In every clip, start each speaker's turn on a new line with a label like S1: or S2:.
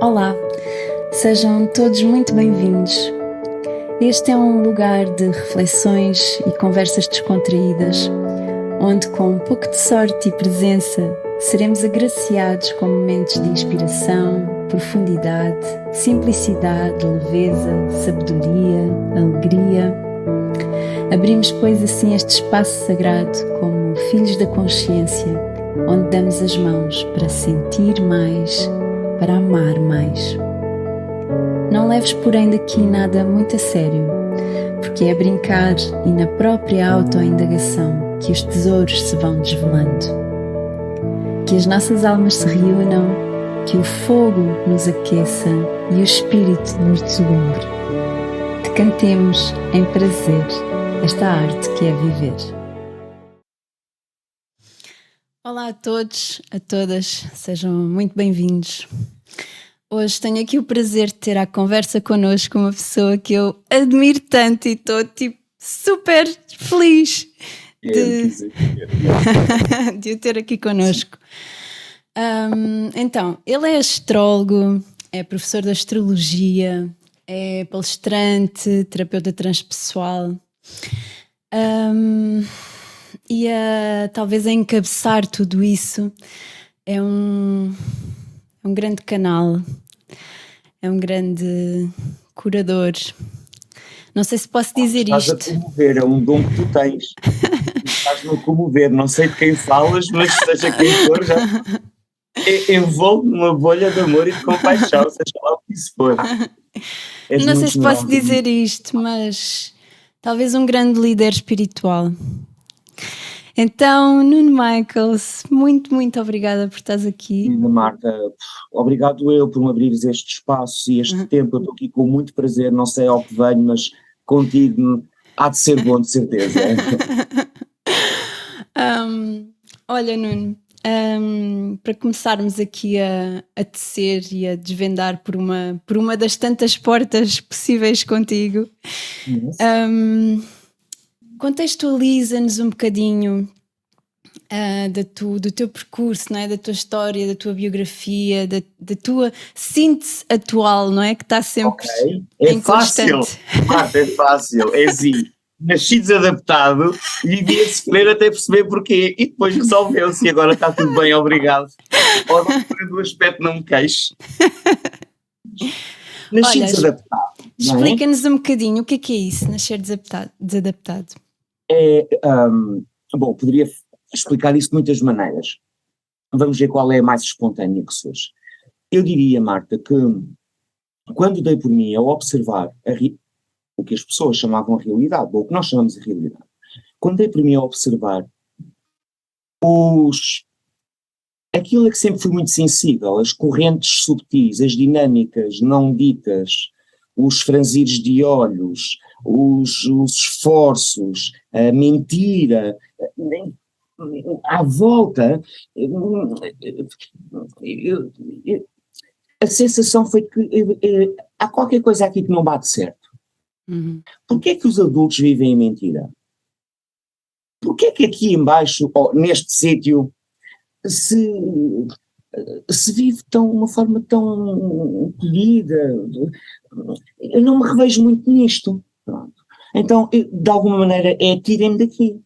S1: Olá, sejam todos muito bem-vindos. Este é um lugar de reflexões e conversas descontraídas, onde com um pouco de sorte e presença seremos agraciados com momentos de inspiração, profundidade, simplicidade, leveza, sabedoria, alegria. Abrimos, pois, assim este espaço sagrado como filhos da consciência, onde damos as mãos para sentir mais, para amar mais. Não leves, porém, daqui nada muito a sério, porque é brincar e na própria autoindagação que os tesouros se vão desvelando. Que as nossas almas se reúnam, que o fogo nos aqueça e o espírito nos deslumbre. Que cantemos em prazer esta arte que é viver. Olá a todos, a todas, sejam muito bem-vindos. Hoje tenho aqui o prazer de ter à conversa connosco uma pessoa que eu admiro tanto e estou super feliz de o ter aqui connosco. Então, ele é astrólogo, é professor de astrologia, é palestrante, terapeuta transpessoal e talvez a encabeçar tudo isso é um grande canal, é um grande curador. Não sei se posso dizer
S2: estás
S1: isto.
S2: Estás a comover, é um dom que tu tens. Estás-me a comover, não sei de quem falas, mas seja quem for, já envolve numa bolha de amor e de compaixão, seja lá o que isso for.
S1: Não sei se posso dizer isto, mas talvez um grande líder espiritual. Então, Nuno Michaels, muito, muito obrigada por estares aqui.
S2: Marta, obrigado eu por me abrires este espaço e este tempo. Eu estou aqui com muito prazer, não sei ao que venho, mas contigo há de ser bom, de certeza.
S1: Olha, Nuno, para começarmos aqui a tecer e a desvendar por uma das tantas portas possíveis contigo, contextualiza-nos um bocadinho do teu percurso, não é? Da tua história, da tua biografia, da tua síntese atual, não é? Que está sempre em constante.
S2: Marta, é fácil, é assim. Nasci desadaptado, vivi a sofrer até perceber porquê e depois resolveu-se e agora está tudo bem, obrigado. Olha, do aspecto não me queixo. Nasci desadaptado.
S1: Explica-nos um bocadinho o que é isso, nascer desadaptado.
S2: Bom, poderia explicar isso de muitas maneiras. Vamos ver qual é a mais espontânea que surge. Eu diria, Marta, que quando dei por mim a observar o que as pessoas chamavam a realidade, ou o que nós chamamos de realidade, quando dei por mim a observar aquilo a que sempre fui muito sensível, as correntes subtis, as dinâmicas não ditas, os franzires de olhos, os esforços, a mentira, à volta, a sensação foi que há qualquer coisa aqui que não bate certo. Porquê é que os adultos vivem em mentira? Porquê é que aqui embaixo, neste sítio, se vive uma forma tão polida? Eu não me revejo muito nisto. Pronto. Então, de alguma maneira, tirem-me daqui.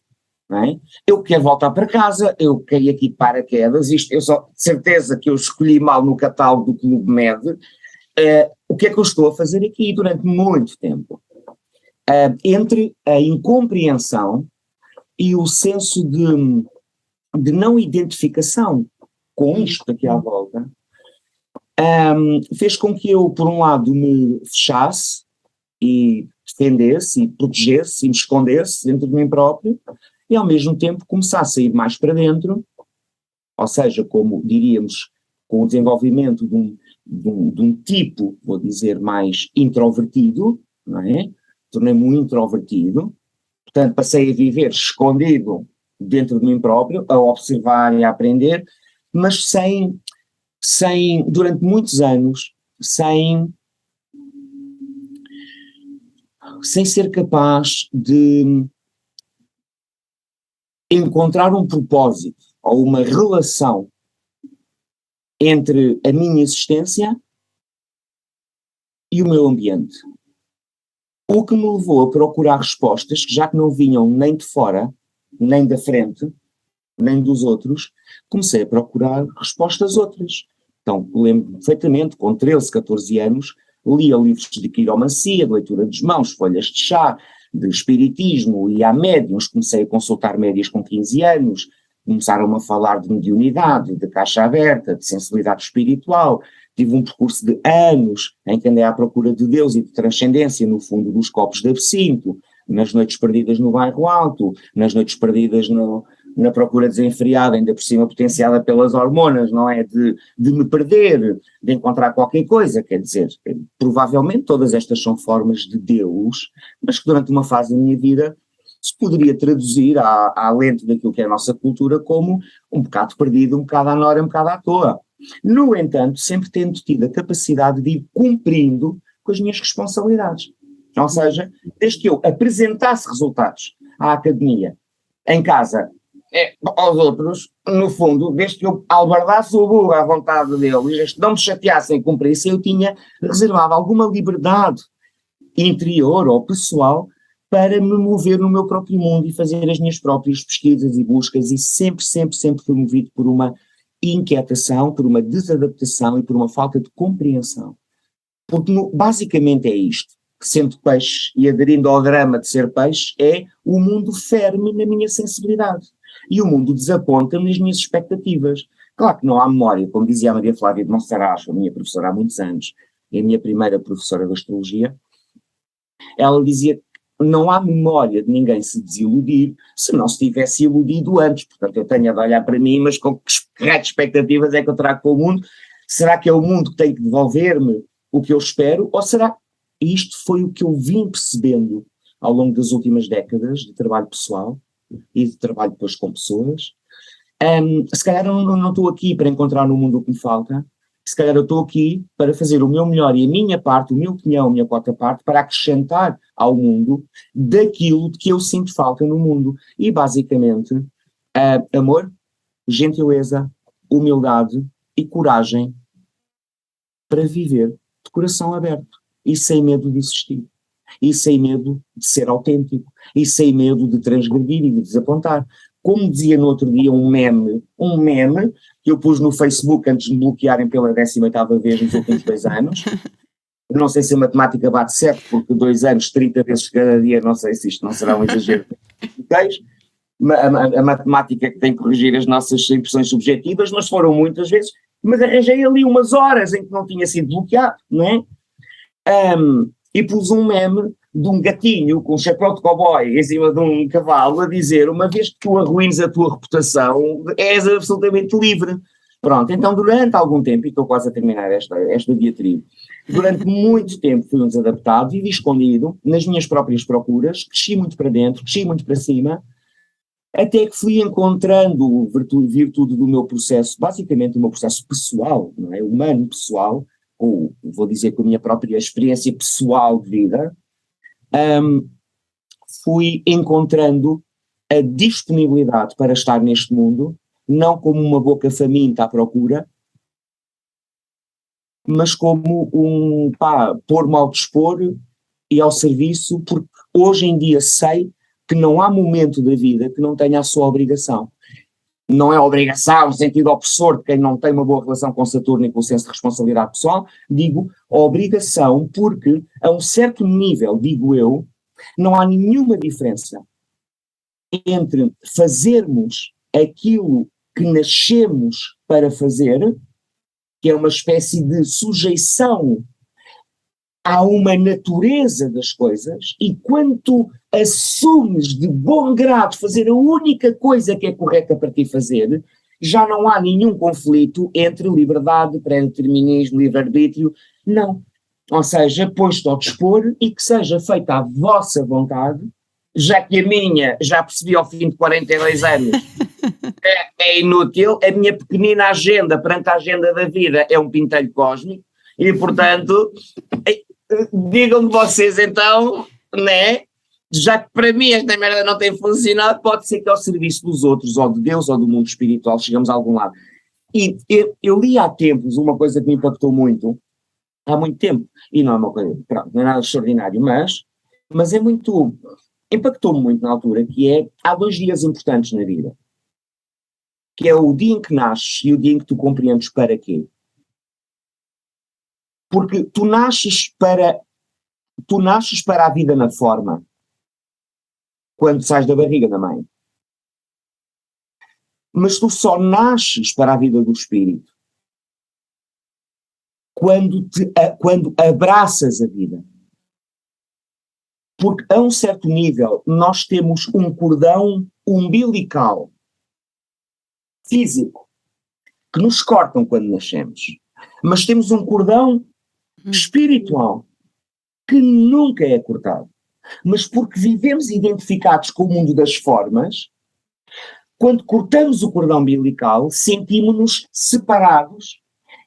S2: Não é? Eu quero voltar para casa, eu caí aqui de paraquedas, eu só de certeza que eu escolhi mal no catálogo do Clube Med. O que é que eu estou a fazer aqui durante muito tempo? Entre a incompreensão e o senso de não identificação com isto aqui à volta, fez com que eu, por um lado, me fechasse e defendesse e protegesse e me escondesse dentro de mim próprio e ao mesmo tempo começasse a ir mais para dentro, ou seja, como diríamos, com o desenvolvimento de um tipo, vou dizer, mais introvertido, não é? Tornei-me um introvertido, portanto passei a viver escondido dentro de mim próprio, a observar e a aprender, mas durante muitos anos, sem ser capaz de encontrar um propósito ou uma relação entre a minha existência e o meu ambiente. O que me levou a procurar respostas que já que não vinham nem de fora, nem da frente, nem dos outros, comecei a procurar respostas outras. Então, lembro-me perfeitamente, com 13, 14 anos, lia livros de quiromancia, de leitura dos mãos, folhas de chá, de espiritismo, ia a médiuns, comecei a consultar médias com 15 anos, começaram a falar de mediunidade, de caixa aberta, de sensibilidade espiritual. Tive um percurso de anos em que andei à procura de Deus e de transcendência no fundo dos copos de absinto, nas noites perdidas no bairro alto, nas noites perdidas na procura desenfreada, ainda por cima potenciada pelas hormonas, não é? De me perder, de encontrar qualquer coisa, quer dizer, provavelmente todas estas são formas de Deus, mas que durante uma fase da minha vida se poderia traduzir à lente daquilo que é a nossa cultura como um bocado perdido, um bocado à nora, um bocado à toa. No entanto, sempre tendo tido a capacidade de ir cumprindo com as minhas responsabilidades. Ou seja, desde que eu apresentasse resultados à academia, em casa, aos outros, no fundo, desde que eu albardasse o burro à vontade deles, desde que não me chateassem cumprir isso, eu tinha reservado alguma liberdade interior ou pessoal para me mover no meu próprio mundo e fazer as minhas próprias pesquisas e buscas, e sempre fui movido por uma inquietação, por uma desadaptação e por uma falta de compreensão. Porque basicamente é isto, sendo peixe e aderindo ao drama de ser peixe, é o mundo fere-me na minha sensibilidade e o mundo desaponta-me nas minhas expectativas. Claro que não há memória, como dizia a Maria Flávia de Monsaraz, a minha professora há muitos anos, e a minha primeira professora de astrologia, ela dizia que não há memória de ninguém se desiludir se não se tivesse iludido antes. Portanto, eu tenho a de olhar para mim, mas com que raio de expectativas é que eu trago para o mundo? Será que é o mundo que tem que devolver-me o que eu espero? Ou será? E isto foi o que eu vim percebendo ao longo das últimas décadas de trabalho pessoal e de trabalho depois com pessoas. Se calhar eu não estou aqui para encontrar no mundo o que me falta, se calhar eu estou aqui para fazer o meu melhor e a minha parte, o meu quinhão, a minha quarta parte, para acrescentar ao mundo daquilo de que eu sinto falta no mundo. E basicamente, amor, gentileza, humildade e coragem para viver de coração aberto e sem medo de existir. E sem medo de ser autêntico, e sem medo de transgredir e de desapontar. Como dizia no outro dia um meme que eu pus no Facebook antes de me bloquearem pela 18ª vez nos últimos 2 anos, não sei se a matemática bate certo, porque 2 anos, 30 vezes cada dia, não sei se isto não será um exagero. A matemática que tem que corrigir as nossas impressões subjetivas, mas foram muitas vezes, mas arranjei ali umas horas em que não tinha sido bloqueado, não é? E pus um meme de um gatinho com um chapéu de cowboy em cima de um cavalo a dizer: uma vez que tu arruines a tua reputação, és absolutamente livre. Pronto, então durante algum tempo, e estou quase a terminar esta diatriba, durante muito tempo fui um desadaptado, vivi escondido nas minhas próprias procuras, cresci muito para dentro, cresci muito para cima, até que fui encontrando virtude do meu processo, basicamente o meu processo pessoal, não é? Humano, pessoal, ou vou dizer com a minha própria experiência pessoal de vida, fui encontrando a disponibilidade para estar neste mundo, não como uma boca faminta à procura, mas como pôr-me ao dispor e ao serviço, porque hoje em dia sei que não há momento da vida que não tenha a sua obrigação. Não é obrigação no sentido opressor de quem não tem uma boa relação com Saturno e com o senso de responsabilidade pessoal, digo obrigação porque a um certo nível, digo eu, não há nenhuma diferença entre fazermos aquilo que nascemos para fazer, que é uma espécie de sujeição a uma natureza das coisas, e quando tu assumes de bom grado fazer a única coisa que é correta para ti fazer, já não há nenhum conflito entre liberdade, pré-determinismo, livre-arbítrio, não. Ou seja, posto ao dispor e que seja feita à vossa vontade, já que a minha, já percebi ao fim de 42 anos, é inútil, a minha pequenina agenda perante a agenda da vida é um pintelho cósmico, e portanto, digam-me vocês então, né, já que para mim esta merda não tem funcionado, pode ser que ao serviço dos outros, ou de Deus, ou do mundo espiritual, chegamos a algum lado. E eu li há tempos uma coisa que me impactou muito, há muito tempo, e não é uma coisa, pronto, não é nada extraordinário, mas é muito, impactou-me muito na altura, que é, há 2 dias importantes na vida, que é o dia em que nasces e o dia em que tu compreendes para quê. Porque tu nasces para a vida na forma, quando sais da barriga da mãe. Mas tu só nasces para a vida do espírito quando abraças a vida. Porque a um certo nível nós temos um cordão umbilical físico que nos cortam quando nascemos. Mas temos um cordão espiritual que nunca é cortado. Mas porque vivemos identificados com o mundo das formas, quando cortamos o cordão umbilical, sentimos-nos separados,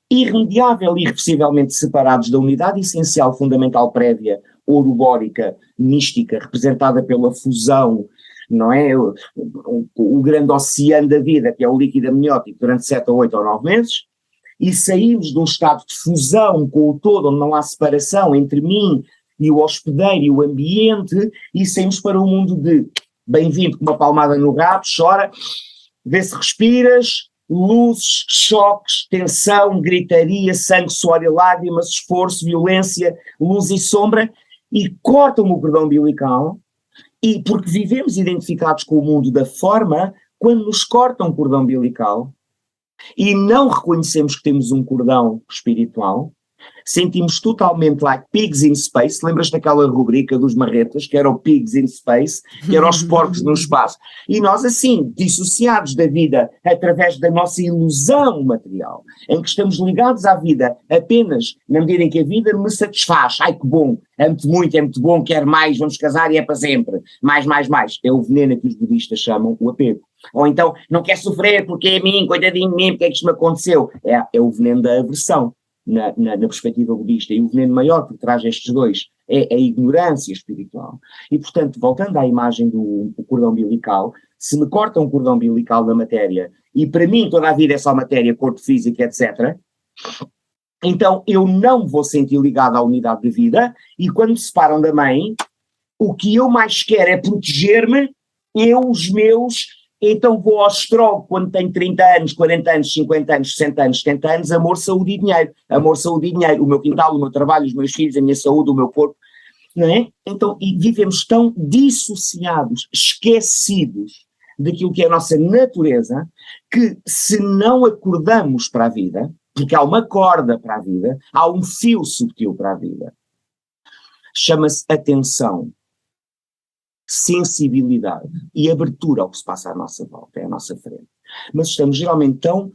S2: irremediável e irreversivelmente separados da unidade essencial, fundamental, prévia, ourobórica, mística, representada pela fusão, não é? O grande oceano da vida, que é o líquido amniótico, durante 7 ou 8 ou 9 meses, e saímos de um estado de fusão com o todo, onde não há separação entre mim e o hospedeiro e o ambiente, e saímos para um mundo de bem-vindo com uma palmada no rabo, chora, vê se respiras, luzes, choques, tensão, gritaria, sangue, suor e lágrimas, esforço, violência, luz e sombra, e cortam o cordão umbilical, e porque vivemos identificados com o mundo da forma, quando nos cortam o cordão umbilical, e não reconhecemos que temos um cordão espiritual, sentimos totalmente like pigs in space. Lembras daquela rubrica dos marretas, que era o pigs in space, que eram os porcos no espaço, e nós assim, dissociados da vida através da nossa ilusão material, em que estamos ligados à vida apenas na medida em que a vida me satisfaz. Ai que bom, é muito bom, quero mais, vamos casar e é para sempre, mais, é o veneno que os budistas chamam o apego. Ou então, não quer sofrer porque é a mim, coitadinho de mim, porque é que isto me aconteceu, é o veneno da aversão. Na perspectiva budista, e o veneno maior por trás destes dois é a ignorância espiritual. E, portanto, voltando à imagem do cordão umbilical, se me cortam o cordão umbilical da matéria, e para mim toda a vida é só matéria, corpo físico, etc., então eu não vou sentir ligado à unidade de vida, e quando me separam da mãe, o que eu mais quero é proteger-me, os meus. Então vou ao stroke quando tenho 30 anos, 40 anos, 50 anos, 60 anos, 70 anos, amor, saúde e dinheiro. Amor, saúde e dinheiro. O meu quintal, o meu trabalho, os meus filhos, a minha saúde, o meu corpo. Não é? Então, e vivemos tão dissociados, esquecidos daquilo que é a nossa natureza, que se não acordamos para a vida, porque há uma corda para a vida, há um fio subtil para a vida, chama-se atenção, sensibilidade e abertura ao que se passa à nossa volta, é à nossa frente. Mas estamos geralmente tão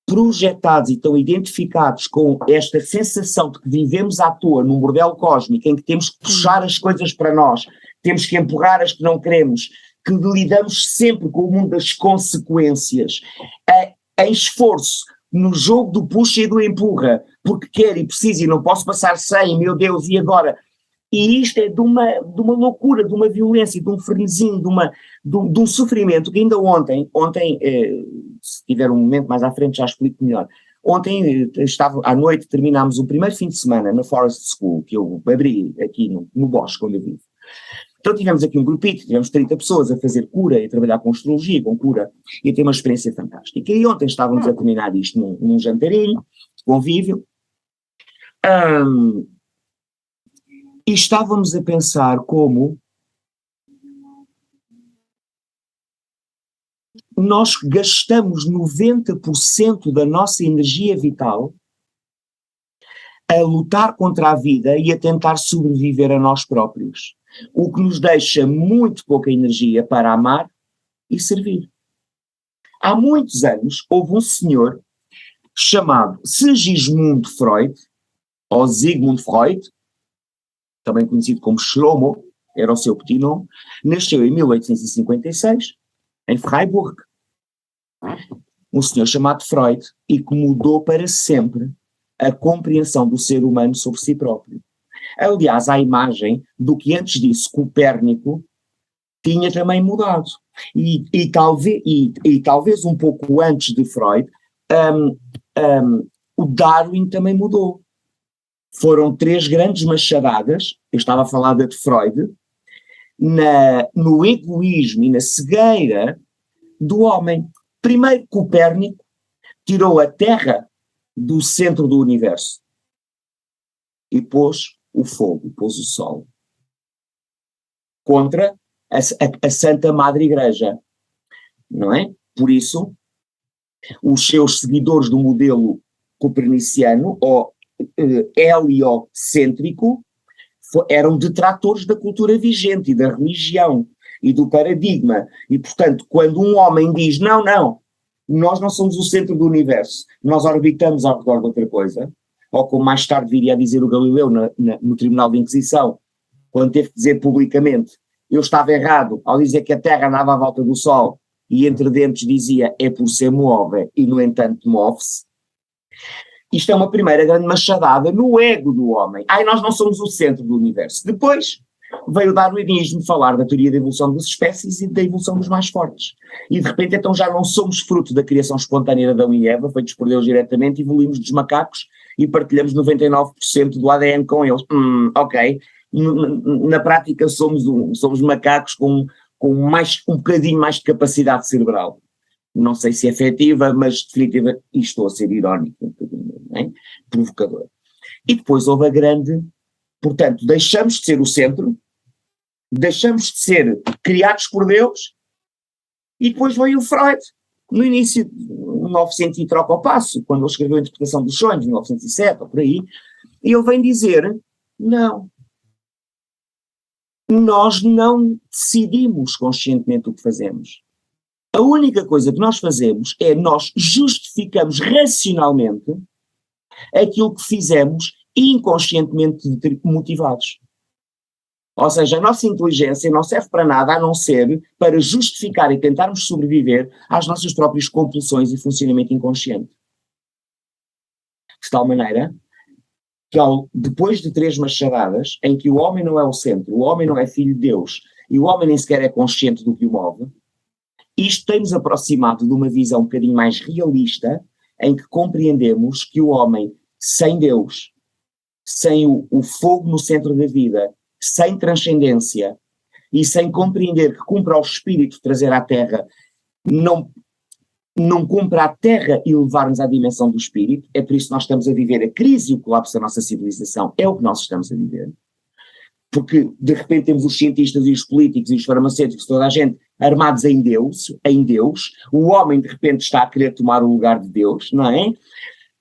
S2: projetados e tão identificados com esta sensação de que vivemos à toa num bordel cósmico em que temos que puxar as coisas para nós, temos que empurrar as que não queremos, que lidamos sempre com o mundo das consequências, em esforço, no jogo do puxa e do empurra, porque quero e preciso e não posso passar sem, meu Deus, e agora? E isto é de uma loucura, de uma violência, de um frenesim, de um sofrimento que ainda ontem, se tiver um momento mais à frente já explico melhor, ontem à noite terminámos o primeiro fim de semana na Forest School, que eu abri aqui no Bosque, onde eu vivo. Então tivemos aqui um grupito, tivemos 30 pessoas a fazer cura e a trabalhar com astrologia, com cura, e a ter uma experiência fantástica. E ontem estávamos a terminar isto num jantarinho, convívio, e estávamos a pensar como nós gastamos 90% da nossa energia vital a lutar contra a vida e a tentar sobreviver a nós próprios, o que nos deixa muito pouca energia para amar e servir. Há muitos anos houve um senhor chamado Sigismund Freud, ou Sigmund Freud, também conhecido como Shlomo, era o seu petit nome, nasceu em 1856, em Freiburg, um senhor chamado Freud, e que mudou para sempre a compreensão do ser humano sobre si próprio. Aliás, a imagem do que antes disso Copérnico tinha também mudado. E talvez um pouco antes de Freud, o Darwin também mudou. foram 3 grandes machadadas, eu estava a falar de Freud, no egoísmo e na cegueira do homem. Primeiro, Copérnico tirou a Terra do centro do universo e pôs o fogo, pôs o sol, contra a Santa Madre Igreja, não é? Por isso, os seus seguidores do modelo coperniciano, ou heliocêntrico, eram detratores da cultura vigente e da religião e do paradigma. E, portanto, quando um homem diz, não, nós não somos o centro do universo, nós orbitamos ao redor de outra coisa, ou como mais tarde viria a dizer o Galileu no Tribunal de Inquisição, quando teve que dizer publicamente, eu estava errado ao dizer que a Terra andava à volta do Sol, e entre dentes dizia, é por se move, e no entanto move-se. Isto é uma primeira grande machadada no ego do homem. Nós não somos o centro do universo. Depois veio o darwinismo falar da teoria da evolução das espécies e da evolução dos mais fortes. E de repente então já não somos fruto da criação espontânea de Adão e Eva, feitos por Deus diretamente, evoluímos dos macacos e partilhamos 99% do ADN com eles. Ok. Na prática somos macacos com um bocadinho mais de capacidade cerebral. Não sei se é efetiva, mas definitiva, e estou a ser irónico, um bocadinho, não é? Provocador. E depois houve a grande, portanto, deixamos de ser o centro, deixamos de ser criados por Deus, e depois veio o Freud, no início de 1900 e troca ao passo, quando ele escreveu a Interpretação dos Sonhos, em 1907, ou por aí, e ele vem dizer, não, nós não decidimos conscientemente o que fazemos. A única coisa que nós fazemos é nós justificamos racionalmente aquilo que fizemos inconscientemente motivados. Ou seja, a nossa inteligência não serve para nada a não ser para justificar e tentarmos sobreviver às nossas próprias compulsões e funcionamento inconsciente. De tal maneira que depois de 3 machadadas, em que o homem não é o centro, o homem não é filho de Deus e o homem nem sequer é consciente do que o move, isto tem-nos aproximado de uma visão um bocadinho mais realista, em que compreendemos que o homem, sem Deus, sem o fogo no centro da vida, sem transcendência e sem compreender que cumpre ao espírito trazer à Terra, não cumpre à Terra e levar-nos à dimensão do espírito. É por isso que nós estamos a viver a crise e o colapso da nossa civilização, é o que nós estamos a viver. Porque de repente temos os cientistas e os políticos e os farmacêuticos, toda a gente armados em Deus, o homem de repente está a querer tomar o lugar de Deus, não é?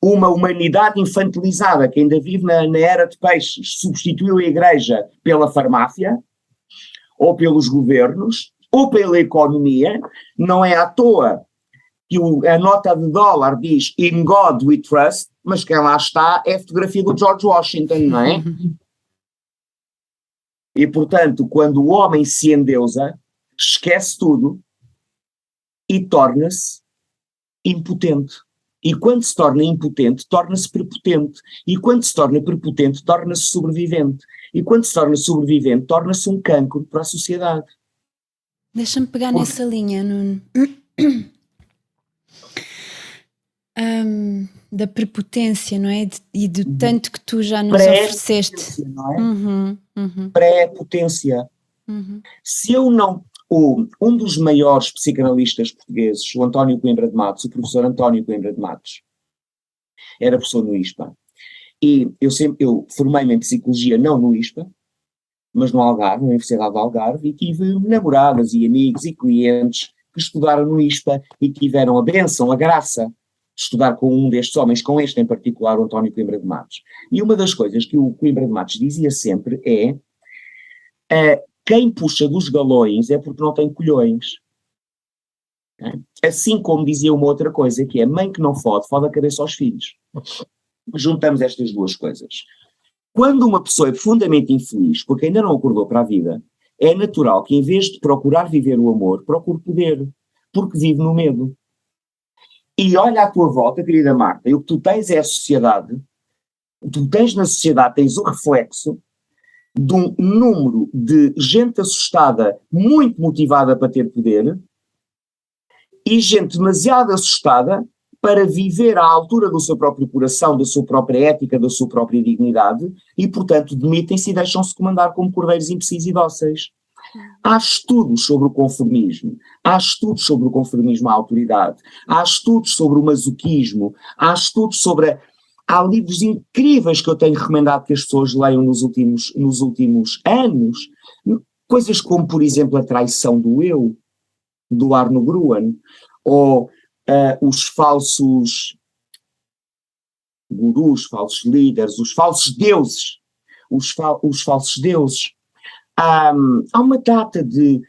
S2: Uma humanidade infantilizada que ainda vive na era de peixes, substituiu a igreja pela farmácia, ou pelos governos, ou pela economia. Não é à toa que a nota de dólar diz In God we trust, mas quem lá está é a fotografia do George Washington, não é? E, portanto, quando o homem se endeusa, esquece tudo e torna-se impotente. E quando se torna impotente, torna-se prepotente. E quando se torna prepotente, torna-se sobrevivente. E quando se torna sobrevivente, torna-se um cancro para a sociedade.
S1: Deixa-me pegar nessa linha, Nuno. Da prepotência, não é? E do tanto que tu já nos ofereceste.
S2: Não é? Pré-potência. Se eu não... Um dos maiores psicanalistas portugueses, o António Coimbra de Matos, o professor António Coimbra de Matos, era professor no ISPA. E eu formei-me em psicologia não no ISPA, mas no Algarve, na Universidade do Algarve, e tive namoradas e amigos e clientes que estudaram no ISPA e tiveram a bênção, a graça de estudar com um destes homens, com este em particular, o António Coimbra de Matos. E uma das coisas que o Coimbra de Matos dizia sempre é quem puxa dos galões é porque não tem colhões. Assim como dizia uma outra coisa, que é mãe que não fode a cabeça aos filhos. Juntamos estas duas coisas. Quando uma pessoa é profundamente infeliz, porque ainda não acordou para a vida, é natural que em vez de procurar viver o amor, procure poder, porque vive no medo. E olha à tua volta, querida Marta, e o que tu tens é a sociedade, o que tu tens na sociedade, tens o reflexo de um número de gente assustada, muito motivada para ter poder, e gente demasiado assustada para viver à altura do seu próprio coração, da sua própria ética, da sua própria dignidade, e, portanto, demitem-se e deixam-se comandar como cordeiros imbecis e dóceis. Há estudos sobre o conformismo, há estudos sobre o conformismo à autoridade, há estudos sobre o masoquismo, há estudos sobre... Há livros incríveis que eu tenho recomendado que as pessoas leiam nos últimos anos, coisas como, por exemplo, A Traição do Eu, do Arno Gruen, ou os falsos gurus, falsos líderes, os falsos deuses, os falsos deuses. Há uma data de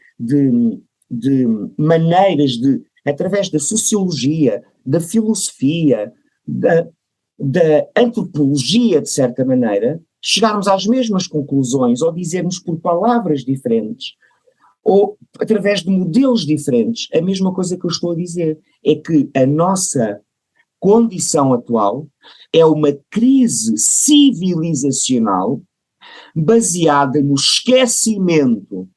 S2: maneiras de, através da sociologia, da filosofia, da antropologia, de certa maneira, chegarmos às mesmas conclusões, ou dizermos por palavras diferentes, ou através de modelos diferentes, a mesma coisa que eu estou a dizer, é que a nossa condição atual é uma crise civilizacional baseada no esquecimento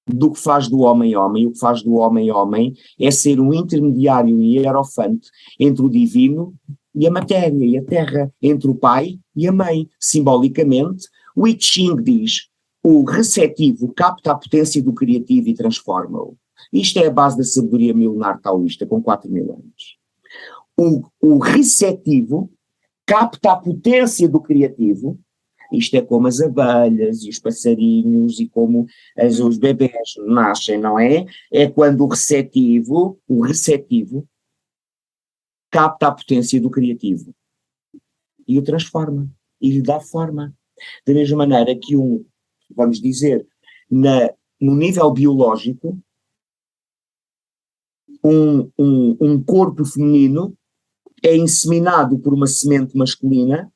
S2: do que faz do homem homem. O que faz do homem homem é ser um intermediário e hierofante entre o divino e a matéria e a terra, entre o pai e a mãe. Simbolicamente, o I Ching diz: o receptivo capta a potência do criativo e transforma-o. Isto é a base da sabedoria milenar taoísta, com 4.000 anos. O receptivo capta a potência do criativo. Isto é como as abelhas e os passarinhos e como os bebés nascem, não é? É quando o receptivo capta a potência do criativo e o transforma, e lhe dá forma. Da mesma maneira que vamos dizer, no nível biológico, um corpo feminino é inseminado por uma semente masculina,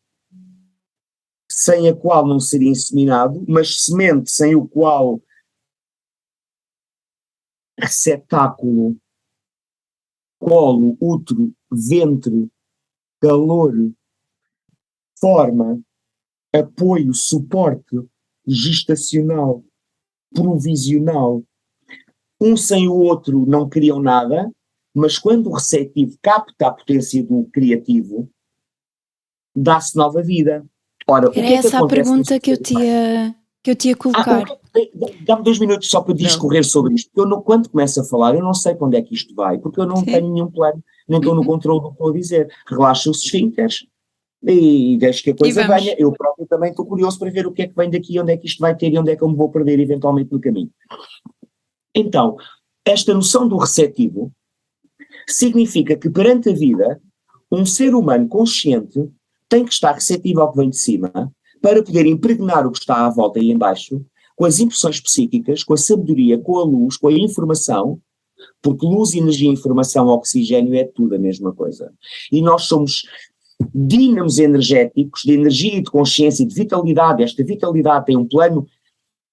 S2: sem a qual não seria inseminado, mas semente sem o qual receptáculo, colo, útero, ventre, calor, forma, apoio, suporte gestacional, provisional, um sem o outro não criam nada, mas quando o receptivo capta a potência do criativo, dá-se nova vida. Ora,
S1: era essa a pergunta que eu te ia colocar.
S2: Dá-me 2 minutos só para discorrer sobre isto, porque quando começo a falar, eu não sei para onde é que isto vai, porque eu não tenho nenhum plano, nem estou no controle do que estou a dizer. Relaxa os esfíncteres e deixo que a coisa venha. Eu próprio também estou curioso para ver o que é que vem daqui, onde é que isto vai ter e onde é que eu me vou perder eventualmente no caminho. Então, esta noção do receptivo significa que perante a vida, um ser humano consciente tem que estar receptivo ao que vem de cima para poder impregnar o que está à volta e em baixo, com as impressões psíquicas, com a sabedoria, com a luz, com a informação, porque luz, energia, informação, oxigênio é tudo a mesma coisa. E nós somos dínamos energéticos, de energia e de consciência e de vitalidade. Esta vitalidade tem um plano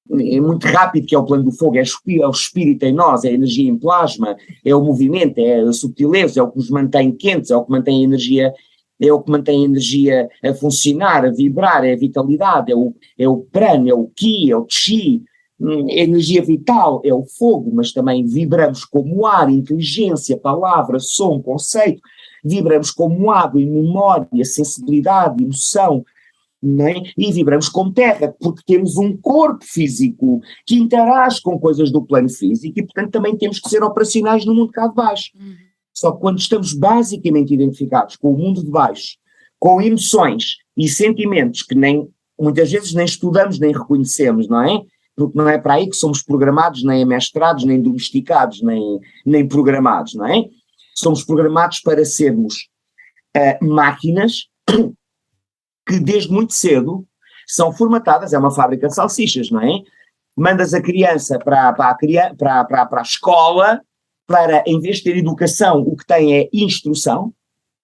S2: muito rápido, que é o plano do fogo, é o espírito em nós, é a energia em plasma, é o movimento, é a subtileza, é o que nos mantém quentes, é o que mantém a energia... É o que mantém a energia a funcionar, a vibrar, é a vitalidade, é o prana, é o ki, é o chi, a energia vital é o fogo, mas também vibramos como ar, inteligência, palavra, som, conceito, vibramos como água e memória, sensibilidade, emoção, não é? E vibramos como terra, porque temos um corpo físico que interage com coisas do plano físico e, portanto, também temos que ser operacionais no mundo cá de baixo. Só que quando estamos basicamente identificados com o mundo de baixo, com emoções e sentimentos que muitas vezes nem estudamos nem reconhecemos, não é? Porque não é para aí que somos programados, nem amestrados, nem domesticados, nem programados, não é? Somos programados para sermos máquinas que desde muito cedo são formatadas, é uma fábrica de salsichas, não é? Mandas a criança para a escola, para, em vez de ter educação, o que tem é instrução.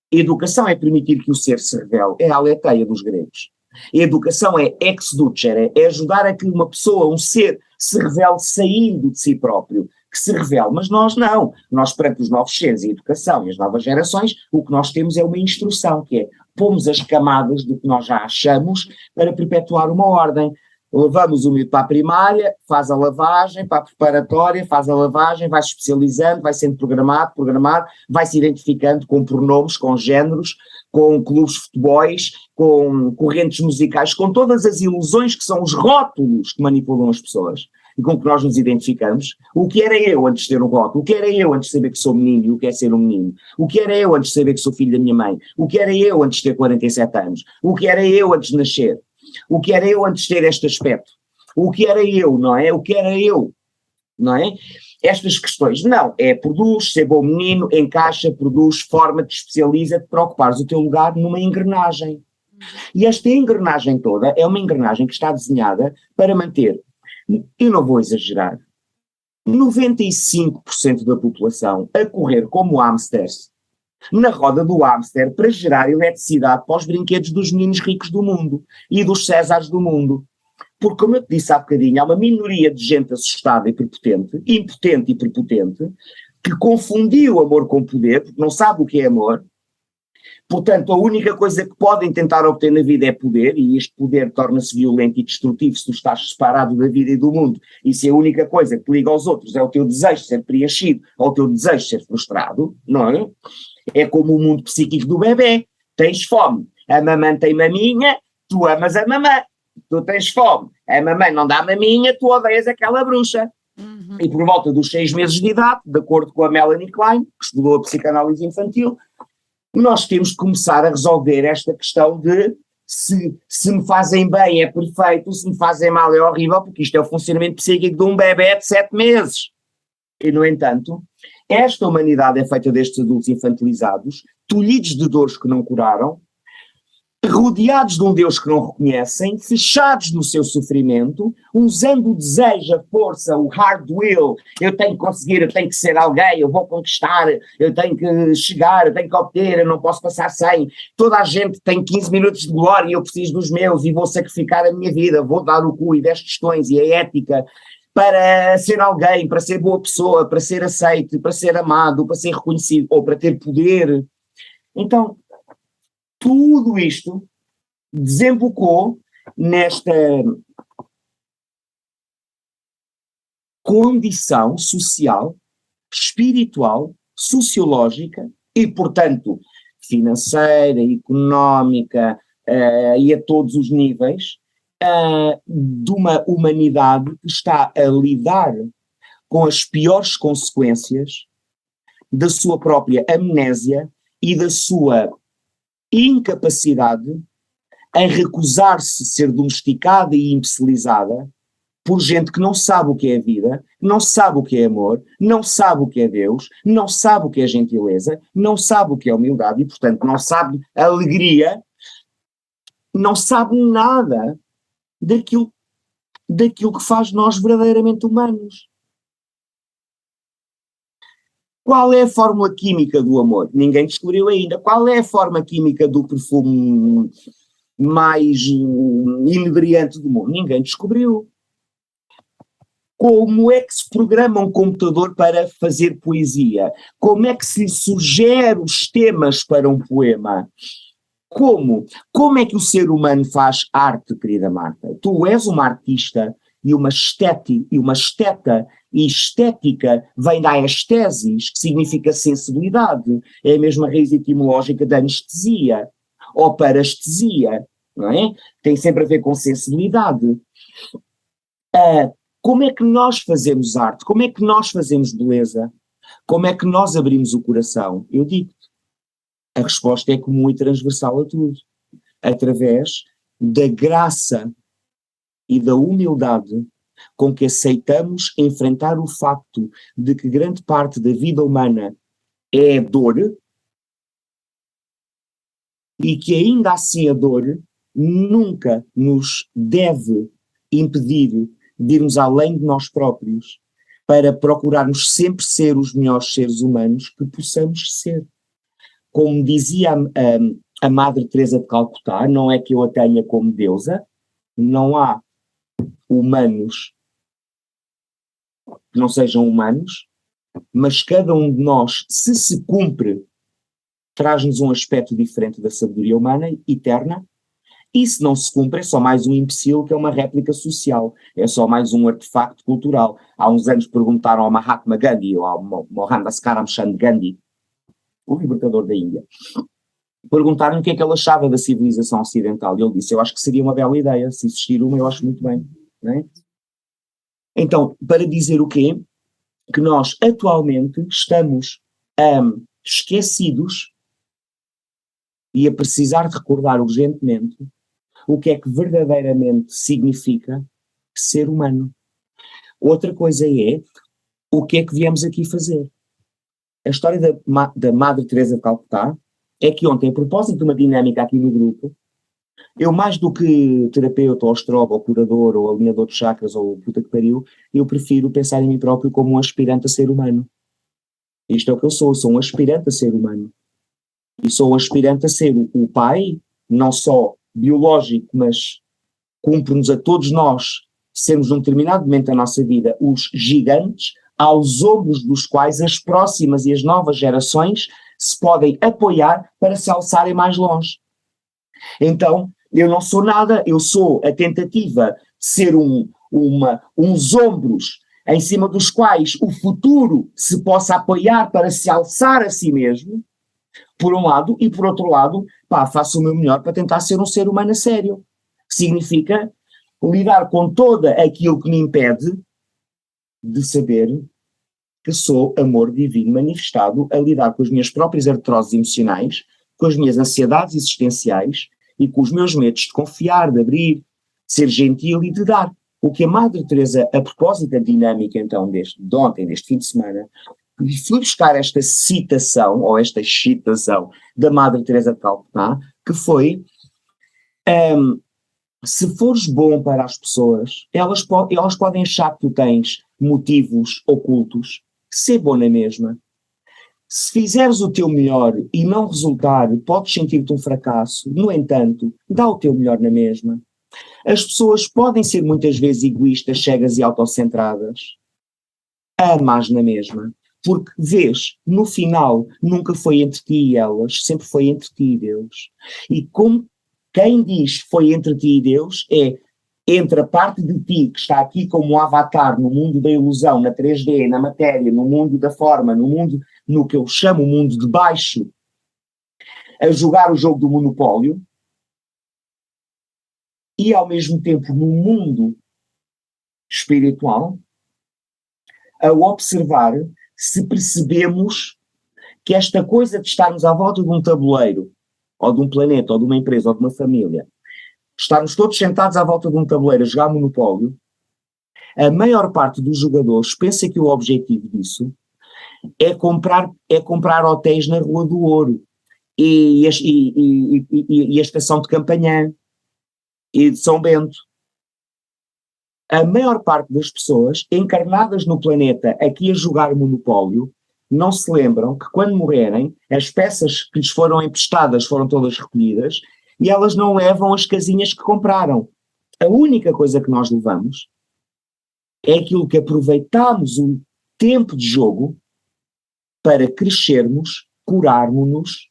S2: Educação é permitir que o ser se revele, é a aletheia dos gregos. A educação é ex ducere, é ajudar a que uma pessoa, um ser, se revele saindo de si próprio, que se revele, mas nós não. Nós, perante os novos seres, a educação e as novas gerações, o que nós temos é uma instrução, que é pomos as camadas do que nós já achamos para perpetuar uma ordem. Levamos o miúdo para a primária, faz a lavagem, para a preparatória, faz a lavagem, vai se especializando, vai sendo programado, vai se identificando com pronomes, com géneros, com clubes de futebols, com correntes musicais, com todas as ilusões que são os rótulos que manipulam as pessoas e com que nós nos identificamos. O que era eu antes de ter um rótulo? O que era eu antes de saber que sou menino e o que é ser um menino? O que era eu antes de saber que sou filho da minha mãe? O que era eu antes de ter 47 anos? O que era eu antes de nascer? O que era eu antes de ter este aspecto? O que era eu, não é? O que era eu, não é? Estas questões, não, produz, ser bom menino, encaixa, produz, forma-te, especializa-te para ocupares o teu lugar numa engrenagem. E esta engrenagem toda é uma engrenagem que está desenhada para manter, eu não vou exagerar, 95% da população a correr como hamsters na roda do hamster para gerar eletricidade para os brinquedos dos meninos ricos do mundo e dos Césares do mundo. Porque, como eu te disse há bocadinho, há uma minoria de gente assustada e prepotente, impotente e prepotente, que confundiu amor com poder, porque não sabe o que é amor. Portanto, a única coisa que podem tentar obter na vida é poder, e este poder torna-se violento e destrutivo se tu estás separado da vida e do mundo, e se a única coisa que te liga aos outros é o teu desejo de ser preenchido, ou o teu desejo de ser frustrado, não é? É como o mundo psíquico do bebê. Tens fome, a mamãe tem maminha, tu amas a mamãe. Tu tens fome, a mamãe não dá maminha, tu odeias aquela bruxa. E por volta dos 6 meses de idade, de acordo com a Melanie Klein, que estudou a psicanálise infantil, nós temos de começar a resolver esta questão de se me fazem bem é perfeito, se me fazem mal é horrível, porque isto é o funcionamento psíquico de um bebê de 7 meses. E, no entanto, esta humanidade é feita destes adultos infantilizados, tolhidos de dores que não curaram, rodeados de um Deus que não reconhecem, fechados no seu sofrimento, usando o desejo, a força, o hard will, eu tenho que conseguir, eu tenho que ser alguém, eu vou conquistar, eu tenho que chegar, eu tenho que obter, eu não posso passar sem, toda a gente tem 15 minutos de glória, eu preciso dos meus e vou sacrificar a minha vida, vou dar o cu e 10 questões e a ética para ser alguém, para ser boa pessoa, para ser aceite, para ser amado, para ser reconhecido ou para ter poder. Então, tudo isto desembocou nesta condição social, espiritual, sociológica e, portanto, financeira, económica e a todos os níveis, de uma humanidade que está a lidar com as piores consequências da sua própria amnésia e da sua incapacidade em recusar-se ser domesticada e imbecilizada por gente que não sabe o que é a vida, não sabe o que é amor, não sabe o que é Deus, não sabe o que é gentileza, não sabe o que é humildade e, portanto, não sabe alegria, não sabe nada daquilo que faz nós verdadeiramente humanos. Qual é a fórmula química do amor? Ninguém descobriu ainda. Qual é a forma química do perfume mais inebriante do mundo? Ninguém descobriu. Como é que se programa um computador para fazer poesia? Como é que se lhe sugere os temas para um poema? Como? Como é que o ser humano faz arte, querida Marta? Tu és uma artista e uma esteta, e estética vem da estesis, que significa sensibilidade, é a mesma raiz etimológica da anestesia, ou parestesia, não é? Tem sempre a ver com sensibilidade. Como é que nós fazemos arte? Como é que nós fazemos beleza? Como é que nós abrimos o coração? Eu digo-te, a resposta é comum e transversal a tudo, através da graça e da humildade com que aceitamos enfrentar o facto de que grande parte da vida humana é dor e que ainda assim a dor nunca nos deve impedir de irmos além de nós próprios para procurarmos sempre ser os melhores seres humanos que possamos ser. Como dizia a Madre Teresa de Calcutá, não é que eu a tenha como deusa, não há humanos que não sejam humanos, mas cada um de nós, se se cumpre, traz-nos um aspecto diferente da sabedoria humana, eterna, E se não se cumpre, é só mais um imbecil que é uma réplica social, é só mais um artefacto cultural. Há uns anos perguntaram ao Mahatma Gandhi, ou ao Mohandas Karamchand Gandhi, o libertador da Índia, perguntaram o que é que ele achava da civilização ocidental, e ele disse, eu acho que seria uma bela ideia, se existir uma eu acho muito bem, não é? Então, para dizer o quê? Que nós atualmente estamos esquecidos e a precisar de recordar urgentemente o que é que verdadeiramente significa ser humano. Outra coisa é o que é que viemos aqui fazer. A história da Madre Teresa de Calcutá é que ontem, a propósito de uma dinâmica aqui no grupo, eu mais do que terapeuta, ou astrólogo, ou curador, ou alinhador de chakras, ou puta que pariu, eu prefiro pensar em mim próprio como um aspirante a ser humano. Isto é o que eu sou um aspirante a ser humano. E sou um aspirante a ser o pai, não só biológico, mas cumpre-nos a todos nós sermos num determinado momento da nossa vida os gigantes aos ombros dos quais as próximas e as novas gerações se podem apoiar para se alçarem mais longe. Então, eu não sou nada, eu sou a tentativa de ser uns ombros em cima dos quais o futuro se possa apoiar para se alçar a si mesmo, por um lado, e por outro lado, faço o meu melhor para tentar ser um ser humano a sério. Significa lidar com todo aquilo que me impede de saber que sou amor divino manifestado, a lidar com as minhas próprias artroses emocionais, com as minhas ansiedades existenciais e com os meus medos de confiar, de abrir, de ser gentil e de dar. O que a Madre Teresa, a propósito da dinâmica então de ontem, deste fim de semana, fui buscar esta citação, ou esta citação da Madre Teresa de Calcutá, que foi, se fores bom para as pessoas, elas podem achar que tu tens motivos ocultos, ser bom na mesma. Se fizeres o teu melhor e não resultar, podes sentir-te um fracasso, no entanto, dá o teu melhor na mesma. As pessoas podem ser muitas vezes egoístas, cegas e autocentradas, mas na mesma. Porque, vês, no final, nunca foi entre ti e elas, sempre foi entre ti e Deus. E como quem diz foi entre ti e Deus, é entre a parte de ti que está aqui como um avatar no mundo da ilusão, na 3D, na matéria, no mundo da forma, no mundo, no que eu chamo o mundo de baixo, a jogar o jogo do monopólio, e ao mesmo tempo no mundo espiritual, a observar se percebemos que esta coisa de estarmos à volta de um tabuleiro, ou de um planeta, ou de uma empresa, ou de uma família, estarmos todos sentados à volta de um tabuleiro a jogar monopólio, a maior parte dos jogadores pensa que o objetivo disso é comprar hotéis na Rua do Ouro, e a estação de Campanhã, e de São Bento. A maior parte das pessoas encarnadas no planeta aqui a jogar monopólio não se lembram que quando morrerem as peças que lhes foram emprestadas foram todas recolhidas e elas não levam as casinhas que compraram. A única coisa que nós levamos é aquilo que aproveitamos o tempo de jogo para crescermos, curarmos-nos,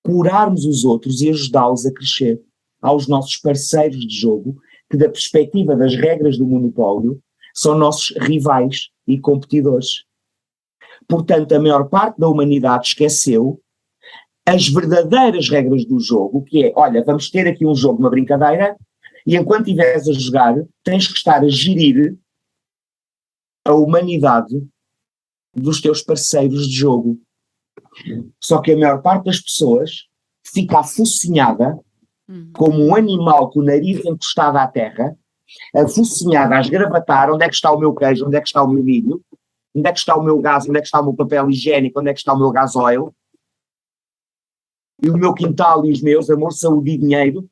S2: curarmos os outros e ajudá-los a crescer. Aos nossos parceiros de jogo, que da perspectiva das regras do monopólio, são nossos rivais e competidores. Portanto, a maior parte da humanidade esqueceu as verdadeiras regras do jogo, que é, olha, vamos ter aqui um jogo, uma brincadeira, e enquanto estiveres a jogar, tens que estar a gerir a humanidade dos teus parceiros de jogo. Só que a maior parte das pessoas fica afocinhada como um animal com o nariz encostado à terra, afocinhada a esgravatar onde é que está o meu queijo, onde é que está o meu milho, onde é que está o meu gás, onde é que está o meu papel higiênico, onde é que está o meu gasóleo, e o meu quintal e os meus, amor, saúde e dinheiro,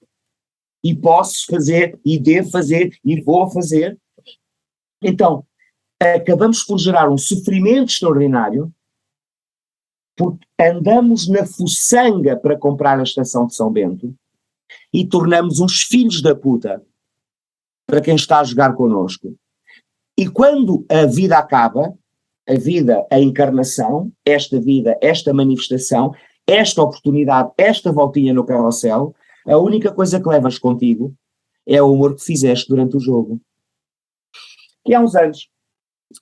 S2: e posso fazer, e devo fazer, e vou fazer. Então, acabamos por gerar um sofrimento extraordinário, porque andamos na fuçanga para comprar a estação de São Bento, e tornamos uns filhos da puta para quem está a jogar connosco. E quando a vida acaba, a vida, a encarnação, esta vida, esta manifestação, esta oportunidade, esta voltinha no carrossel, A única coisa que levas contigo é o amor que fizeste durante o jogo. E há uns anos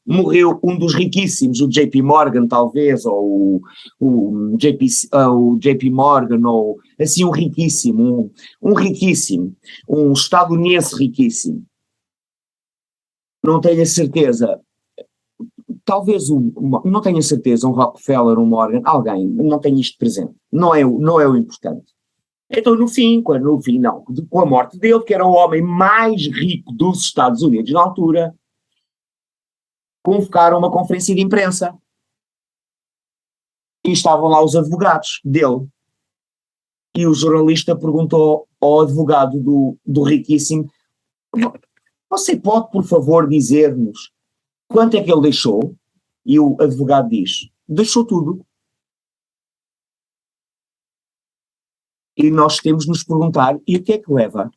S2: morreu um dos riquíssimos, o JP Morgan talvez, ou o JP Morgan, ou assim um riquíssimo, um estadunidense riquíssimo. Não tenho a certeza, talvez não tenho a certeza, um Rockefeller, um Morgan, alguém, não tenho isto presente, não é o importante. Então no fim, com a morte dele, que era o homem mais rico dos Estados Unidos na altura, convocaram uma conferência de imprensa e estavam lá os advogados dele. E o jornalista perguntou ao advogado do riquíssimo: você pode, por favor, dizer-nos quanto é que ele deixou? E o advogado diz: deixou tudo. E nós temos de nos perguntar: e o que é que leva?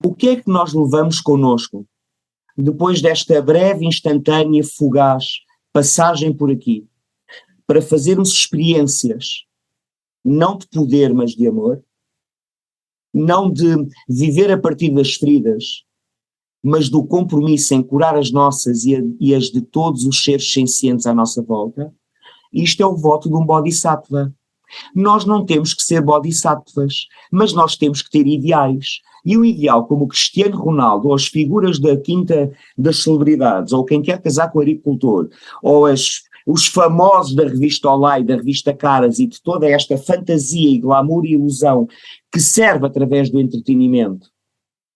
S2: O que é que nós levamos connosco depois desta breve, instantânea, fugaz passagem por aqui, para fazermos experiências, não de poder, mas de amor, não de viver a partir das feridas, mas do compromisso em curar as nossas e as de todos os seres sencientes à nossa volta? Isto é o voto de um bodhisattva. Nós não temos que ser bodhisattvas, mas nós temos que ter ideais. E o ideal, como o Cristiano Ronaldo, ou as figuras da quinta das celebridades, ou quem quer casar com o agricultor, ou os famosos da revista Olá e da revista Caras e de toda esta fantasia e glamour e ilusão que serve através do entretenimento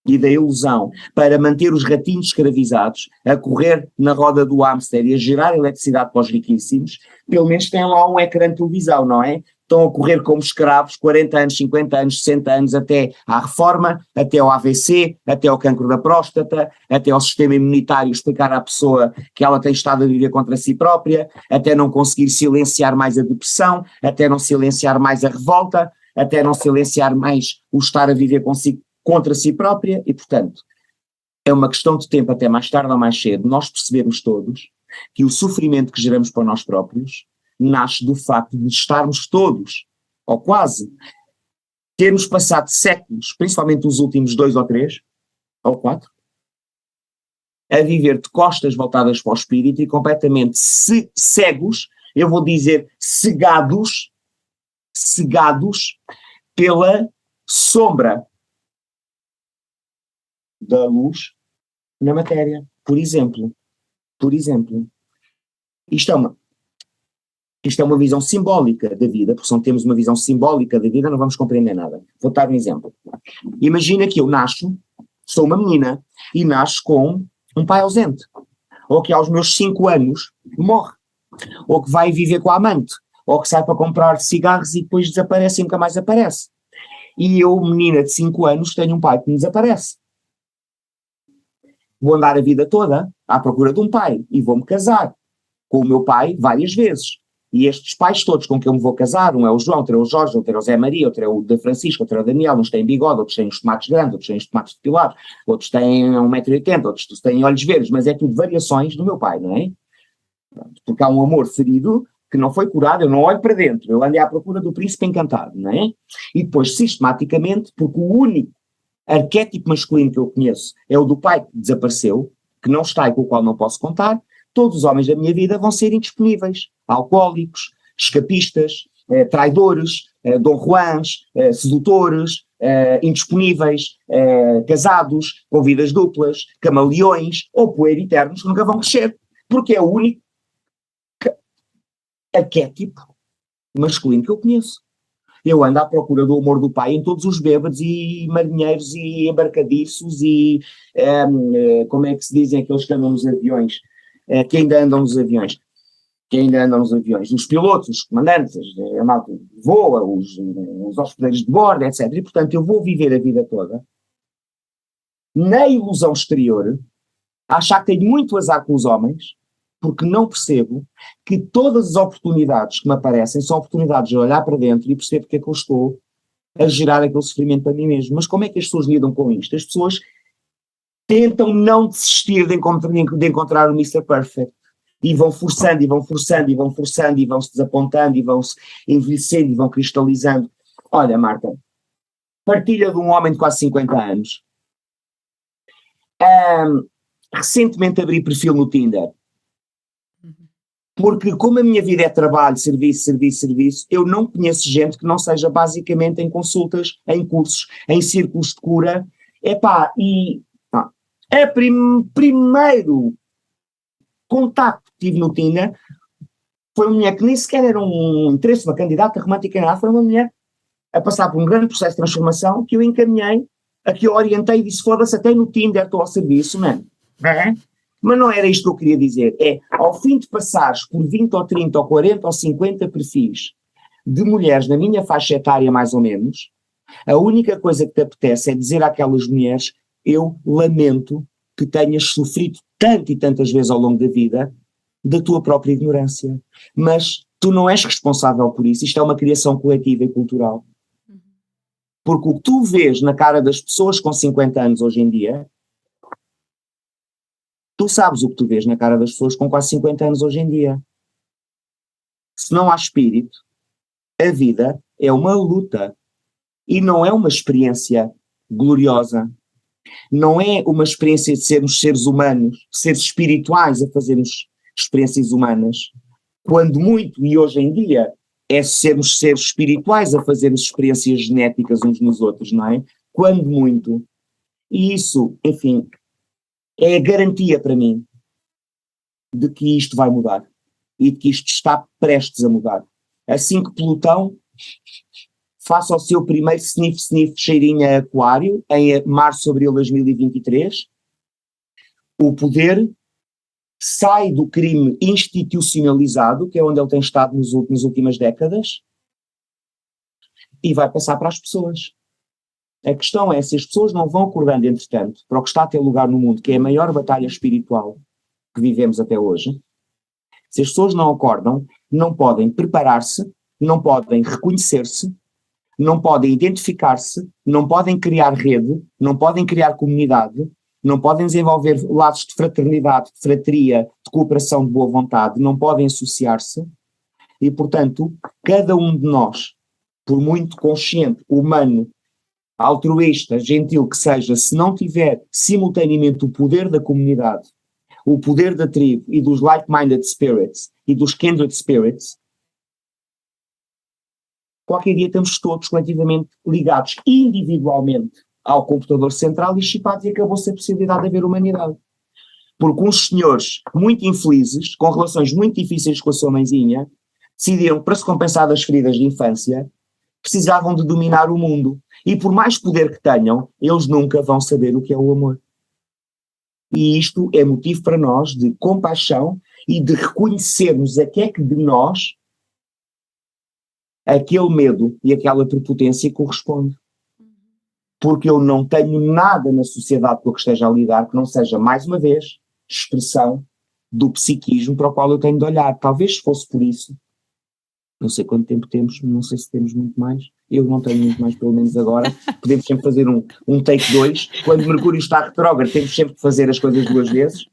S2: e da ilusão para manter os ratinhos escravizados a correr na roda do hamster e a gerar eletricidade para os riquíssimos, pelo menos têm lá um ecrã de televisão, não é? Estão a correr como escravos 40 anos, 50 anos, 60 anos até à reforma, até ao AVC, até ao cancro da próstata, até ao sistema imunitário explicar à pessoa que ela tem estado a viver contra si própria, até não conseguir silenciar mais a depressão, até não silenciar mais a revolta, até não silenciar mais o estar a viver consigo contra si própria. E portanto é uma questão de tempo, até mais tarde ou mais cedo, nós percebemos todos que o sofrimento que geramos para nós próprios nasce do facto de estarmos todos, ou quase, termos passado séculos, principalmente os últimos 2 ou 3, ou 4, a viver de costas voltadas para o espírito e completamente cegos, eu vou dizer cegados pela sombra da luz na matéria. Por exemplo, isto é uma visão simbólica da vida, porque se não temos uma visão simbólica da vida não vamos compreender nada. Vou dar um exemplo. Imagina que eu nasço, sou uma menina, e nasço com um pai ausente, ou que aos meus 5 anos morre, ou que vai viver com a amante, ou que sai para comprar cigarros e depois desaparece e nunca mais aparece. E eu, menina de 5 anos, tenho um pai que me desaparece. Vou andar a vida toda à procura de um pai e vou-me casar com o meu pai várias vezes. E estes pais todos com quem eu me vou casar, um é o João, outro é o Jorge, outro é o Zé Maria, outro é o da Francisco, outro é o Daniel, uns têm bigode, outros têm os tomates grandes, outros têm os tomates depilados, outros têm 1,80 m, outros têm olhos verdes, mas é tudo variações do meu pai, não é? Porque há um amor ferido que não foi curado, eu não olho para dentro, eu ando à procura do príncipe encantado, não é? E depois, sistematicamente, porque o único arquétipo masculino que eu conheço é o do pai que desapareceu, que não está e com o qual não posso contar, todos os homens da minha vida vão ser indisponíveis, alcoólicos, escapistas, traidores, Dom Juans, sedutores, indisponíveis, casados, com vidas duplas, camaleões ou pueriternos que nunca vão crescer, porque é o único arquétipo masculino que eu conheço. Eu ando à procura do amor do pai em todos os bêbados e marinheiros e embarcadiços e como é que se dizem aqueles que andam nos aviões, que ainda andam nos aviões, os pilotos, os comandantes, a malta que voa, os hospedeiros de bordo, etc. E portanto eu vou viver a vida toda na ilusão exterior, a achar que tenho muito azar com os homens, porque não percebo que todas as oportunidades que me aparecem são oportunidades de olhar para dentro e perceber porque é que eu estou a gerar aquele sofrimento para mim mesmo. Mas como é que as pessoas lidam com isto? As pessoas tentam não desistir de encontrar o Mr. Perfect. E vão forçando, e vão forçando, e vão forçando, e vão-se desapontando, e vão-se envelhecendo, e vão cristalizando. Olha, Marta, partilha de um homem de quase 50 anos. Recentemente abri perfil no Tinder. Porque como a minha vida é trabalho, serviço, serviço, serviço, eu não conheço gente que não seja basicamente em consultas, em cursos, em círculos de cura. Primeiro contacto que tive no Tinder foi uma mulher que nem sequer era um interesse, uma candidata romântica, nada, foi uma mulher a passar por um grande processo de transformação que eu encaminhei, a que eu orientei e disse, foda-se, até no Tinder estou ao serviço, mano. Mas não era isto que eu queria dizer, ao fim de passares por 20 ou 30 ou 40 ou 50 perfis de mulheres na minha faixa etária mais ou menos, a única coisa que te apetece é dizer àquelas mulheres, eu lamento que tenhas sofrido tanto e tantas vezes ao longo da vida da tua própria ignorância, mas tu não és responsável por isso, isto é uma criação coletiva e cultural. Porque o que tu vês na cara das pessoas com 50 anos hoje em dia, tu sabes o que tu vês na cara das pessoas com quase 50 anos hoje em dia. Se não há espírito, a vida é uma luta e não é uma experiência gloriosa. Não é uma experiência de sermos seres humanos, seres espirituais a fazermos experiências humanas. Quando muito, e hoje em dia, é sermos seres espirituais a fazermos experiências genéticas uns nos outros, não é? Quando muito. E isso, enfim, é a garantia para mim de que isto vai mudar e de que isto está prestes a mudar. Assim que Plutão faça o seu primeiro sniff cheirinho a aquário, em março, abril de 2023, o poder sai do crime institucionalizado, que é onde ele tem estado nas últimas décadas, e vai passar para as pessoas. A questão é, se as pessoas não vão acordando, entretanto, para o que está a ter lugar no mundo, que é a maior batalha espiritual que vivemos até hoje, se as pessoas não acordam, não podem preparar-se, não podem reconhecer-se, não podem identificar-se, não podem criar rede, não podem criar comunidade, não podem desenvolver laços de fraternidade, de fratria, de cooperação, de boa vontade, não podem associar-se e, portanto, cada um de nós, por muito consciente, humano, altruísta, gentil que seja, se não tiver simultaneamente o poder da comunidade, o poder da tribo e dos like-minded spirits e dos kindred spirits, qualquer dia estamos todos coletivamente ligados individualmente ao computador central e chipados e acabou-se a possibilidade de haver humanidade. Porque uns senhores muito infelizes, com relações muito difíceis com a sua mãezinha, decidiram, para se compensar das feridas de infância, precisavam de dominar o mundo. E por mais poder que tenham, eles nunca vão saber o que é o amor. E isto é motivo para nós de compaixão e de reconhecermos a que é que de nós aquele medo e aquela prepotência corresponde. Porque eu não tenho nada na sociedade com que esteja a lidar que não seja, mais uma vez, expressão do psiquismo para o qual eu tenho de olhar. Talvez se fosse por isso, não sei quanto tempo temos, não sei se temos muito mais, eu não tenho muito mais, pelo menos agora, podemos sempre fazer um take 2, quando Mercúrio está retrógrado temos sempre que fazer as coisas duas vezes.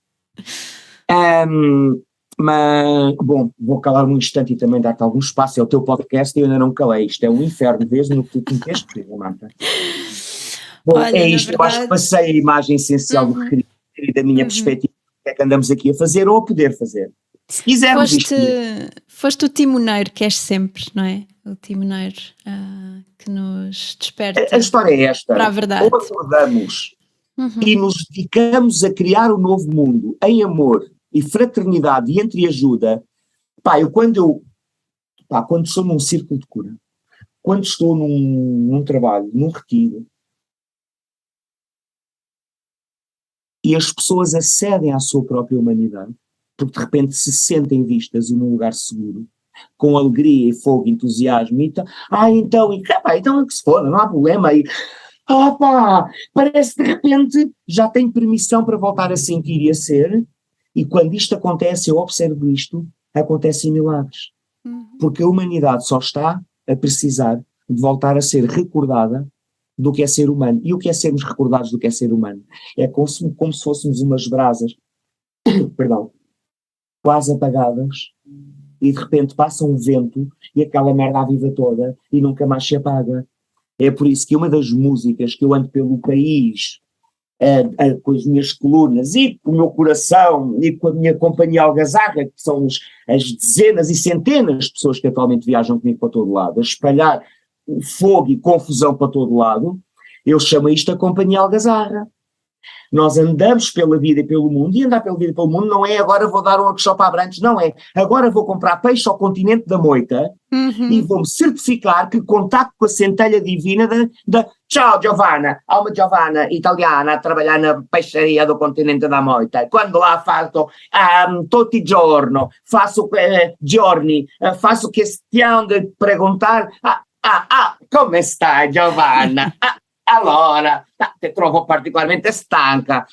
S2: Mas, bom, vou calar um instante e também dar-te algum espaço, é o teu podcast e eu ainda não me calei, isto é um inferno, vês no que tu meteste, Marta. Bom, olha, é isto, verdade, eu acho que passei a imagem essencial do que queria e da minha perspectiva, o que é que andamos aqui a fazer ou a poder fazer. Se quisermos
S1: foste o timoneiro que és sempre, não é? O timoneiro que nos desperta.
S2: A história é esta,
S1: para a verdade.
S2: Ou acordamos e nos dedicamos a criar um novo mundo em amor e fraternidade e entreajuda. Quando estou num círculo de cura, quando estou num trabalho, num retiro, e as pessoas acedem à sua própria humanidade, porque de repente se sentem vistas num lugar seguro, com alegria e fogo, entusiasmo, então é que se foda, não há problema, parece que de repente já tenho permissão para voltar a sentir e a ser, e quando isto acontece, eu observo isto, acontecem milagres, porque a humanidade só está a precisar de voltar a ser recordada do que é ser humano. E o que é sermos recordados do que é ser humano? É como se fôssemos umas brasas, perdão, quase apagadas, e de repente passa um vento e aquela merda aviva toda e nunca mais se apaga. É por isso que uma das músicas que eu ando pelo país, com as minhas colunas e com o meu coração e com a minha companhia algazarra, que são as dezenas e centenas de pessoas que atualmente viajam comigo para todo lado, a espalhar fogo e confusão para todo lado, eu chamo isto a companhia algazarra. Nós andamos pela vida e pelo mundo, e andar pela vida e pelo mundo não é agora vou dar um workshop a Abrantes, não é. Agora vou comprar peixe ao continente da moita e vou-me certificar que contacto com a centelha divina da Ciao Giovanna, há uma Giovanna italiana a trabalhar na peixaria do continente da moita. Quando lá faço tutti i giorni, faço questão de perguntar come stai Giovanna? Allora, te trovo particolarmente stanca.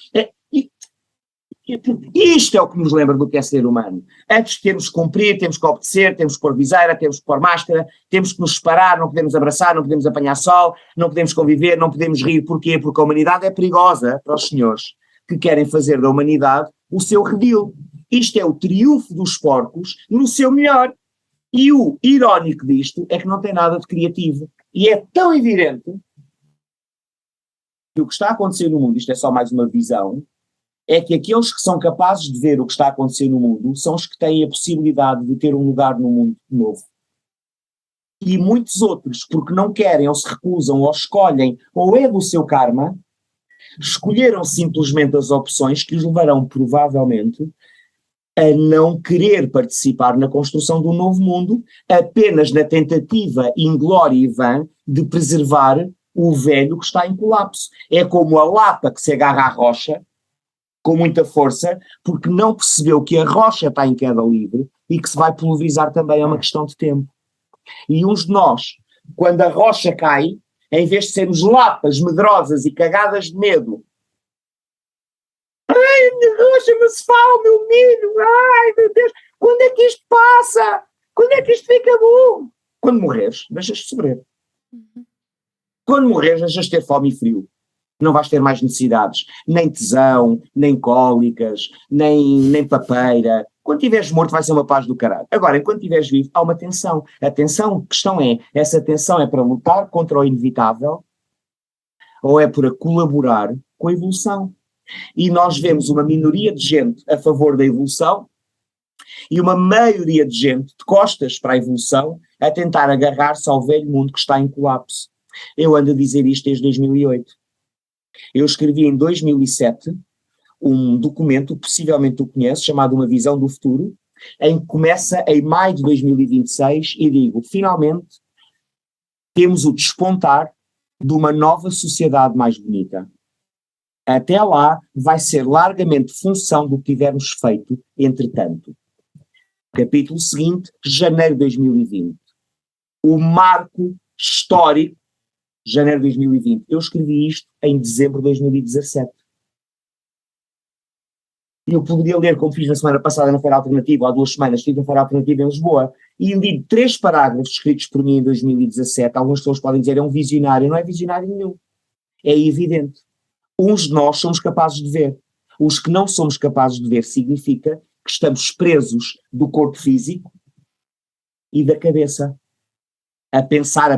S2: Isto é o que nos lembra do que é ser humano. Antes temos que cumprir, temos que obedecer, temos que pôr viseira, temos que pôr máscara, temos que nos separar, não podemos abraçar, não podemos apanhar sol, não podemos conviver, não podemos rir. Porquê? Porque a humanidade é perigosa para os senhores que querem fazer da humanidade o seu redil. Isto é o triunfo dos porcos no seu melhor. E o irónico disto é que não tem nada de criativo. E é tão evidente que o que está a acontecer no mundo, isto é só mais uma visão, é que aqueles que são capazes de ver o que está a acontecer no mundo são os que têm a possibilidade de ter um lugar no mundo novo. E muitos outros, porque não querem, ou se recusam, ou escolhem, ou é do seu karma, escolheram simplesmente as opções que os levarão, provavelmente, a não querer participar na construção do novo mundo, apenas na tentativa inglória e vã de preservar o velho que está em colapso. É como a lapa que se agarra à rocha, com muita força, porque não percebeu que a rocha está em queda livre e que se vai pulverizar também, é uma questão de tempo. E uns de nós, quando a rocha cai, em vez de sermos lapas medrosas e cagadas de medo, ai, a minha rocha, mas fala, meu milho, ai, meu Deus, quando é que isto passa? Quando é que isto fica bom? Quando morreres, deixas de sofrer. Quando morreres, deixas de ter fome e frio. Não vais ter mais necessidades, nem tesão, nem cólicas, nem papeira. Quando estiveres morto vai ser uma paz do caralho. Agora, enquanto estiveres vivo, há uma tensão. A tensão, a questão é, essa tensão é para lutar contra o inevitável ou é para colaborar com a evolução? E nós vemos uma minoria de gente a favor da evolução e uma maioria de gente de costas para a evolução a tentar agarrar-se ao velho mundo que está em colapso. Eu ando a dizer isto desde 2008. Eu escrevi em 2007 um documento, possivelmente tu conheces, chamado Uma Visão do Futuro, em que começa em maio de 2026 e digo, finalmente, temos o despontar de uma nova sociedade mais bonita. Até lá vai ser largamente função do que tivermos feito, entretanto. Capítulo seguinte, janeiro de 2020. O marco histórico, janeiro de 2020. Eu escrevi isto em dezembro de 2017. E eu poderia ler, como fiz na semana passada na Feira Alternativa, há 2 semanas estive na Feira Alternativa em Lisboa, e li 3 parágrafos escritos por mim em 2017. Algumas pessoas podem dizer, é um visionário. Não é visionário nenhum. É evidente. Uns de nós somos capazes de ver. Os que não somos capazes de ver significa que estamos presos do corpo físico e da cabeça. A pensar, a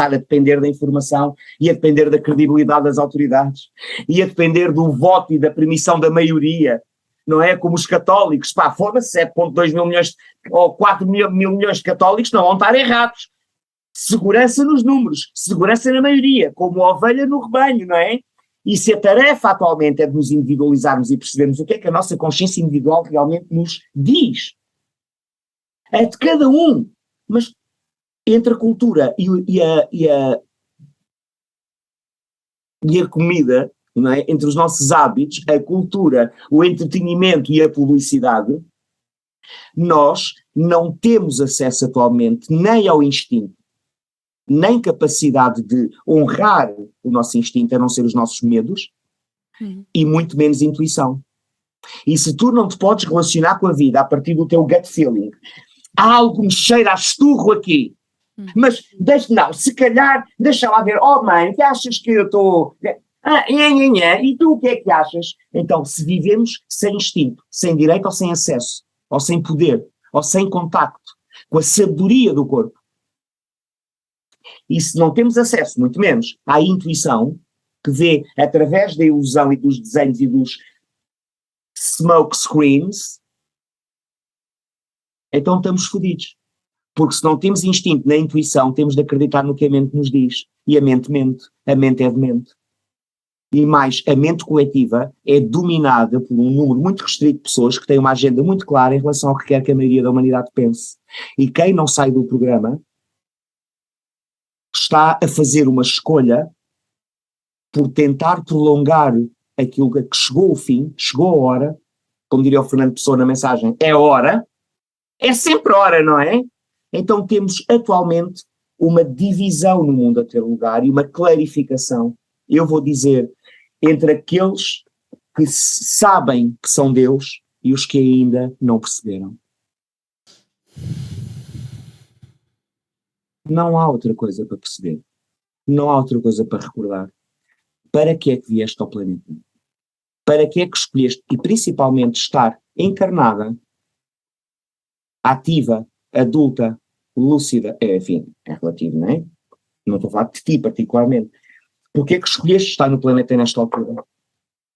S2: depender da informação e a depender da credibilidade das autoridades e a depender do voto e da permissão da maioria, não é? Como os católicos, pá, foda-se, 7,2 mil milhões ou 4 mil milhões de católicos não vão estar errados. Segurança nos números, segurança na maioria, como ovelha no rebanho, não é? E se a tarefa atualmente é de nos individualizarmos e percebermos o que é que a nossa consciência individual realmente nos diz, é de cada um, mas entre a cultura e a comida, não é? Entre os nossos hábitos, a cultura, o entretenimento e a publicidade, nós não temos acesso atualmente nem ao instinto, nem capacidade de honrar o nosso instinto, a não ser os nossos medos, e muito menos intuição. E se tu não te podes relacionar com a vida a partir do teu gut feeling, há algo me cheira a esturro aqui, mas se calhar, deixa lá ver, oh mãe, que achas que eu estou... e tu o que é que achas? Então, se vivemos sem instinto, sem direito ou sem acesso ou sem poder, ou sem contacto com a sabedoria do corpo. E se não temos acesso, muito menos, à intuição, que vê através da ilusão e dos desenhos e dos smoke screens, então estamos fodidos. Porque se não temos instinto na intuição, temos de acreditar no que a mente nos diz. E a mente mente. A mente é demente. E mais, a mente coletiva é dominada por um número muito restrito de pessoas que têm uma agenda muito clara em relação ao que quer que a maioria da humanidade pense. E quem não sai do programa está a fazer uma escolha por tentar prolongar aquilo que chegou ao fim, chegou a hora, como diria o Fernando Pessoa na mensagem, é hora, é sempre hora, não é? Então temos atualmente uma divisão no mundo a ter lugar e uma clarificação, eu vou dizer, entre aqueles que sabem que são Deus e os que ainda não perceberam. Não há outra coisa para perceber. Não há outra coisa para recordar. Para que é que vieste ao planeta? Para que é que escolheste, e principalmente estar encarnada, ativa, adulta, lúcida, enfim, é relativo, não é? Não estou a falar de ti particularmente. Porque é que escolheste estar no planeta nesta altura?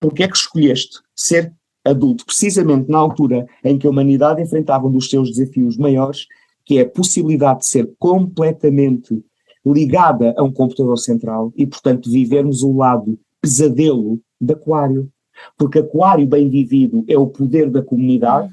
S2: Porque é que escolheste ser adulto, precisamente na altura em que a humanidade enfrentava um dos seus desafios maiores, que é a possibilidade de ser completamente ligada a um computador central e, portanto, vivermos o lado pesadelo de Aquário. Porque Aquário bem vivido é o poder da comunidade,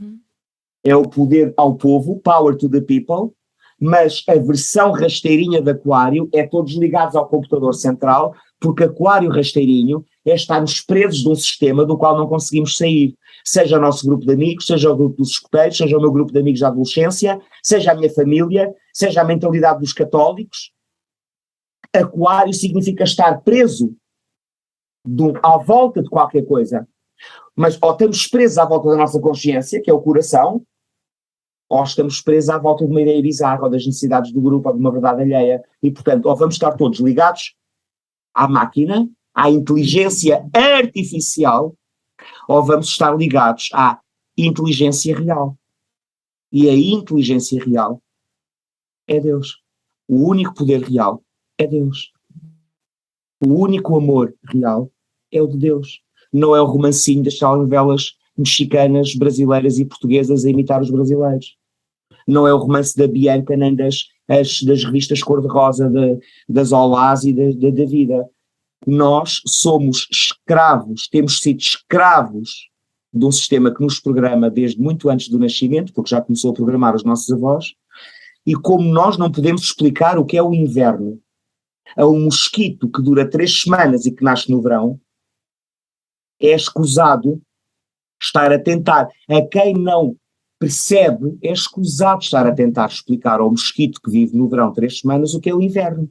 S2: é o poder ao povo, power to the people, mas a versão rasteirinha de Aquário é todos ligados ao computador central, porque Aquário rasteirinho é estarmos presos de um sistema do qual não conseguimos sair. Seja o nosso grupo de amigos, seja o grupo dos escoteiros, seja o meu grupo de amigos da adolescência, seja a minha família, seja a mentalidade dos católicos. Aquário significa estar preso à volta de qualquer coisa. Mas ou estamos presos à volta da nossa consciência, que é o coração, ou estamos presos à volta de uma ideia bizarra, ou das necessidades do grupo, ou de uma verdade alheia. E, portanto, ou vamos estar todos ligados à máquina, à inteligência artificial, ou vamos estar ligados à inteligência real. E a inteligência real é Deus. O único poder real é Deus. O único amor real é o de Deus. Não é o romancinho das telenovelas mexicanas, brasileiras e portuguesas a imitar os brasileiros. Não é o romance da Bianca nem das revistas cor-de-rosa, das Olás e da vida. Nós somos escravos, temos sido escravos de um sistema que nos programa desde muito antes do nascimento, porque já começou a programar os nossos avós, e como nós não podemos explicar o que é o inverno a um mosquito que dura 3 semanas e que nasce no verão, é escusado estar a tentar, a quem não percebe, é escusado estar a tentar explicar ao mosquito que vive no verão 3 semanas o que é o inverno.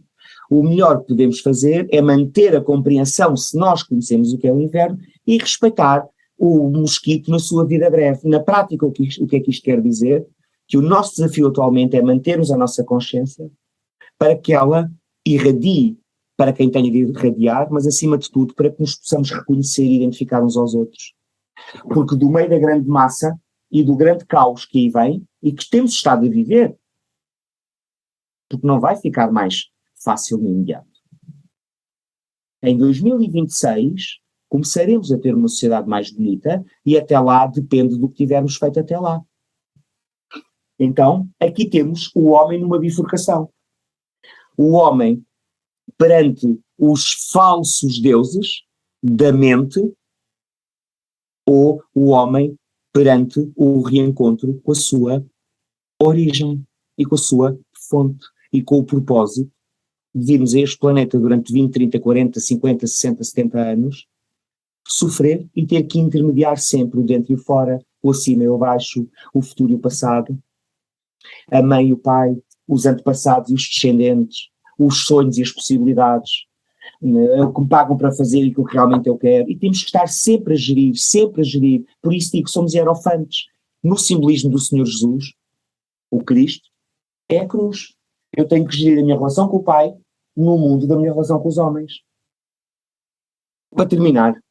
S2: O melhor que podemos fazer é manter a compreensão, se nós conhecemos o que é o inverno, e respeitar o mosquito na sua vida breve. Na prática, o que é que isto quer dizer? Que o nosso desafio atualmente é mantermos a nossa consciência para que ela irradie para quem tenha de irradiar, mas acima de tudo para que nos possamos reconhecer e identificar uns aos outros. Porque do meio da grande massa e do grande caos que aí vem, e que temos estado a viver, porque não vai ficar mais fácil nem imediato. Em 2026, começaremos a ter uma sociedade mais bonita e até lá depende do que tivermos feito até lá. Então, aqui temos o homem numa bifurcação. O homem perante os falsos deuses da mente ou o homem perante o reencontro com a sua origem e com a sua fonte e com o propósito de virmos a este planeta durante 20, 30, 40, 50, 60, 70 anos, sofrer e ter que intermediar sempre o dentro e o fora, o acima e o abaixo, o futuro e o passado, a mãe e o pai, os antepassados e os descendentes, os sonhos e as possibilidades, o que me pagam para fazer e o que realmente eu quero, e temos que estar sempre a gerir, por isso digo que somos hierofantes. No simbolismo do Senhor Jesus, o Cristo, é a cruz. Eu tenho que gerir a minha relação com o Pai no mundo da minha relação com os homens. Para terminar,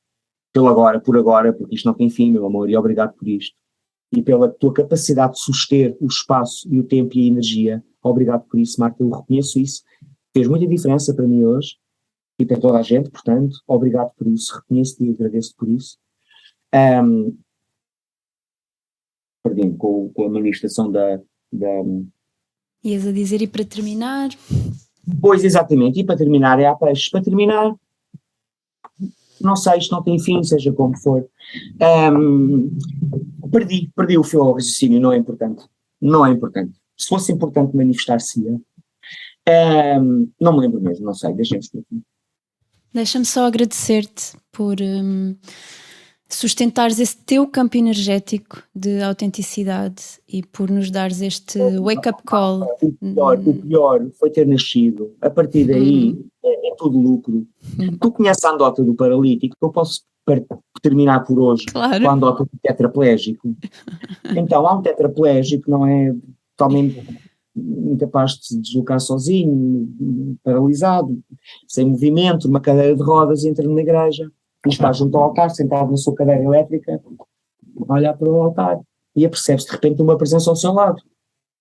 S2: por agora, porque isto não tem fim, meu amor, e obrigado por isto. e pela tua capacidade de suster o espaço e o tempo e a energia. Obrigado por isso, Marta, eu reconheço isso. Fez muita diferença para mim hoje e para toda a gente, portanto, obrigado por isso, reconheço-te e agradeço por isso. Perdi-me com a manifestação da...
S1: Ias a dizer, e para terminar?
S2: Pois, exatamente, e para terminar é a peixe. Para terminar, não sei, isto não tem fim, seja como for. Perdi o fio ao raciocínio, não é importante. Não é importante. Se fosse importante manifestar-se-ia. Não me lembro mesmo, não sei, deixem-me por aqui.
S1: Deixa-me só agradecer-te por sustentares esse teu campo energético de autenticidade e por nos dares este wake-up call.
S2: O pior foi ter nascido. A partir daí é tudo lucro. Tu conheces a anedota do paralítico, eu posso terminar por hoje,
S1: claro,
S2: com a anedota do tetraplégico. Então, há um tetraplégico que não é totalmente incapaz de se deslocar sozinho, paralisado, sem movimento, numa cadeira de rodas, entra numa igreja, está junto ao altar, sentado na sua cadeira elétrica, olha para o altar e apercebe-se de repente uma presença ao seu lado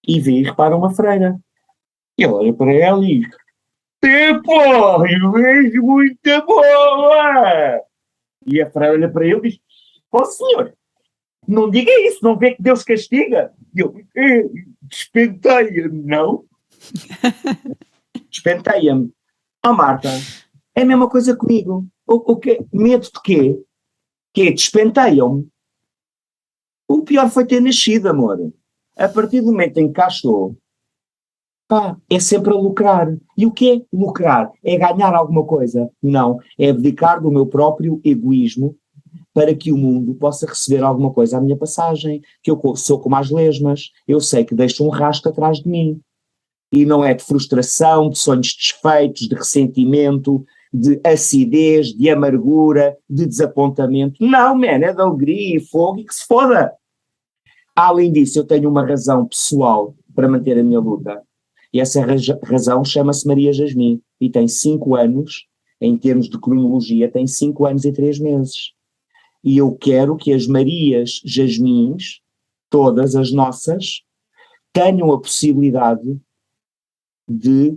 S2: e vê e repara uma freira. E ele olha para ela e diz: porra, eu vejo muita boa! E a freira olha para ele e diz: ó senhor, não diga isso, não vê que Deus castiga? E eu: despenteia-me, não? Despenteia-me. Marta, é a mesma coisa comigo. O quê? Medo de quê? Que despenteiam-me. O pior foi ter nascido, amor. A partir do momento em que cá estou, é sempre a lucrar. E o que é lucrar? É ganhar alguma coisa? Não. É abdicar do meu próprio egoísmo para que o mundo possa receber alguma coisa à minha passagem, que eu sou como as lesmas, eu sei que deixo um rastro atrás de mim. E não é de frustração, de sonhos desfeitos, de ressentimento, de acidez, de amargura, de desapontamento. Não, man, é de alegria e fogo e que se foda. Além disso, eu tenho uma razão pessoal para manter a minha luta. E essa razão chama-se Maria Jasmim e tem 5 anos, em termos de cronologia, tem 5 anos e 3 meses. E eu quero que as Marias Jasmins, todas as nossas, tenham a possibilidade de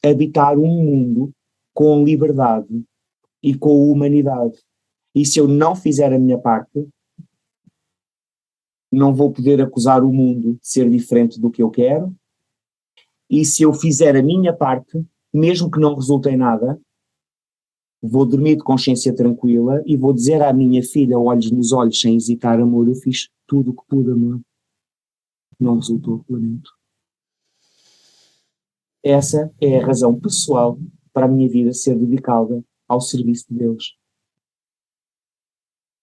S2: habitar um mundo com liberdade e com humanidade. E se eu não fizer a minha parte, não vou poder acusar o mundo de ser diferente do que eu quero. E se eu fizer a minha parte, mesmo que não resulte em nada, vou dormir de consciência tranquila e vou dizer à minha filha, olhos nos olhos, sem hesitar: amor, eu fiz tudo o que pude, amor. Não resultou, lamento. Essa é a razão pessoal para a minha vida ser dedicada ao serviço de Deus.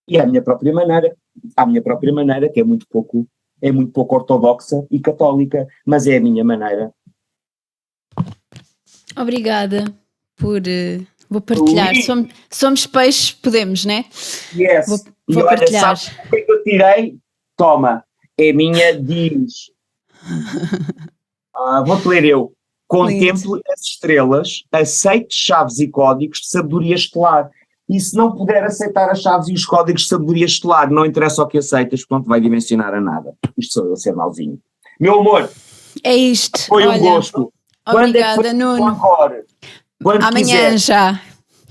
S2: E à minha própria maneira, que é muito pouco ortodoxa e católica, mas é a minha maneira.
S1: Obrigada por... vou partilhar. Somos peixes, podemos, né?
S2: Yes.
S1: Vou partilhar.
S2: Sabe o que eu tirei? Toma, é minha, diz. Vou-te ler eu. Contemple as estrelas, aceite chaves e códigos de sabedoria estelar. E se não puder aceitar as chaves e os códigos de sabedoria estelar, não interessa o que aceitas, porque não te vai dimensionar a nada. Isto sou eu a ser mauzinho. Meu amor,
S1: é isto.
S2: Foi um gosto.
S1: Obrigada,
S2: quando é que
S1: Nuno.
S2: Quando
S1: amanhã
S2: quiser.
S1: já.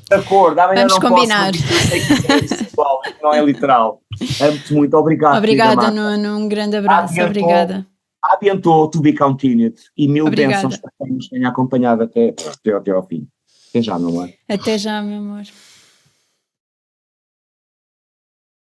S2: De acordo, amanhã
S1: vamos
S2: não
S1: combinar.
S2: Posso, eu sei que é sexual, não é literal. Amo-te muito, obrigado.
S1: Obrigada, Nuno, um grande abraço, obrigada.
S2: A bientôt, to be continued. E mil
S1: Obrigada.
S2: bênçãos para quem nos tenha acompanhado até ao fim. Até já, meu amor.
S1: Até já, meu amor.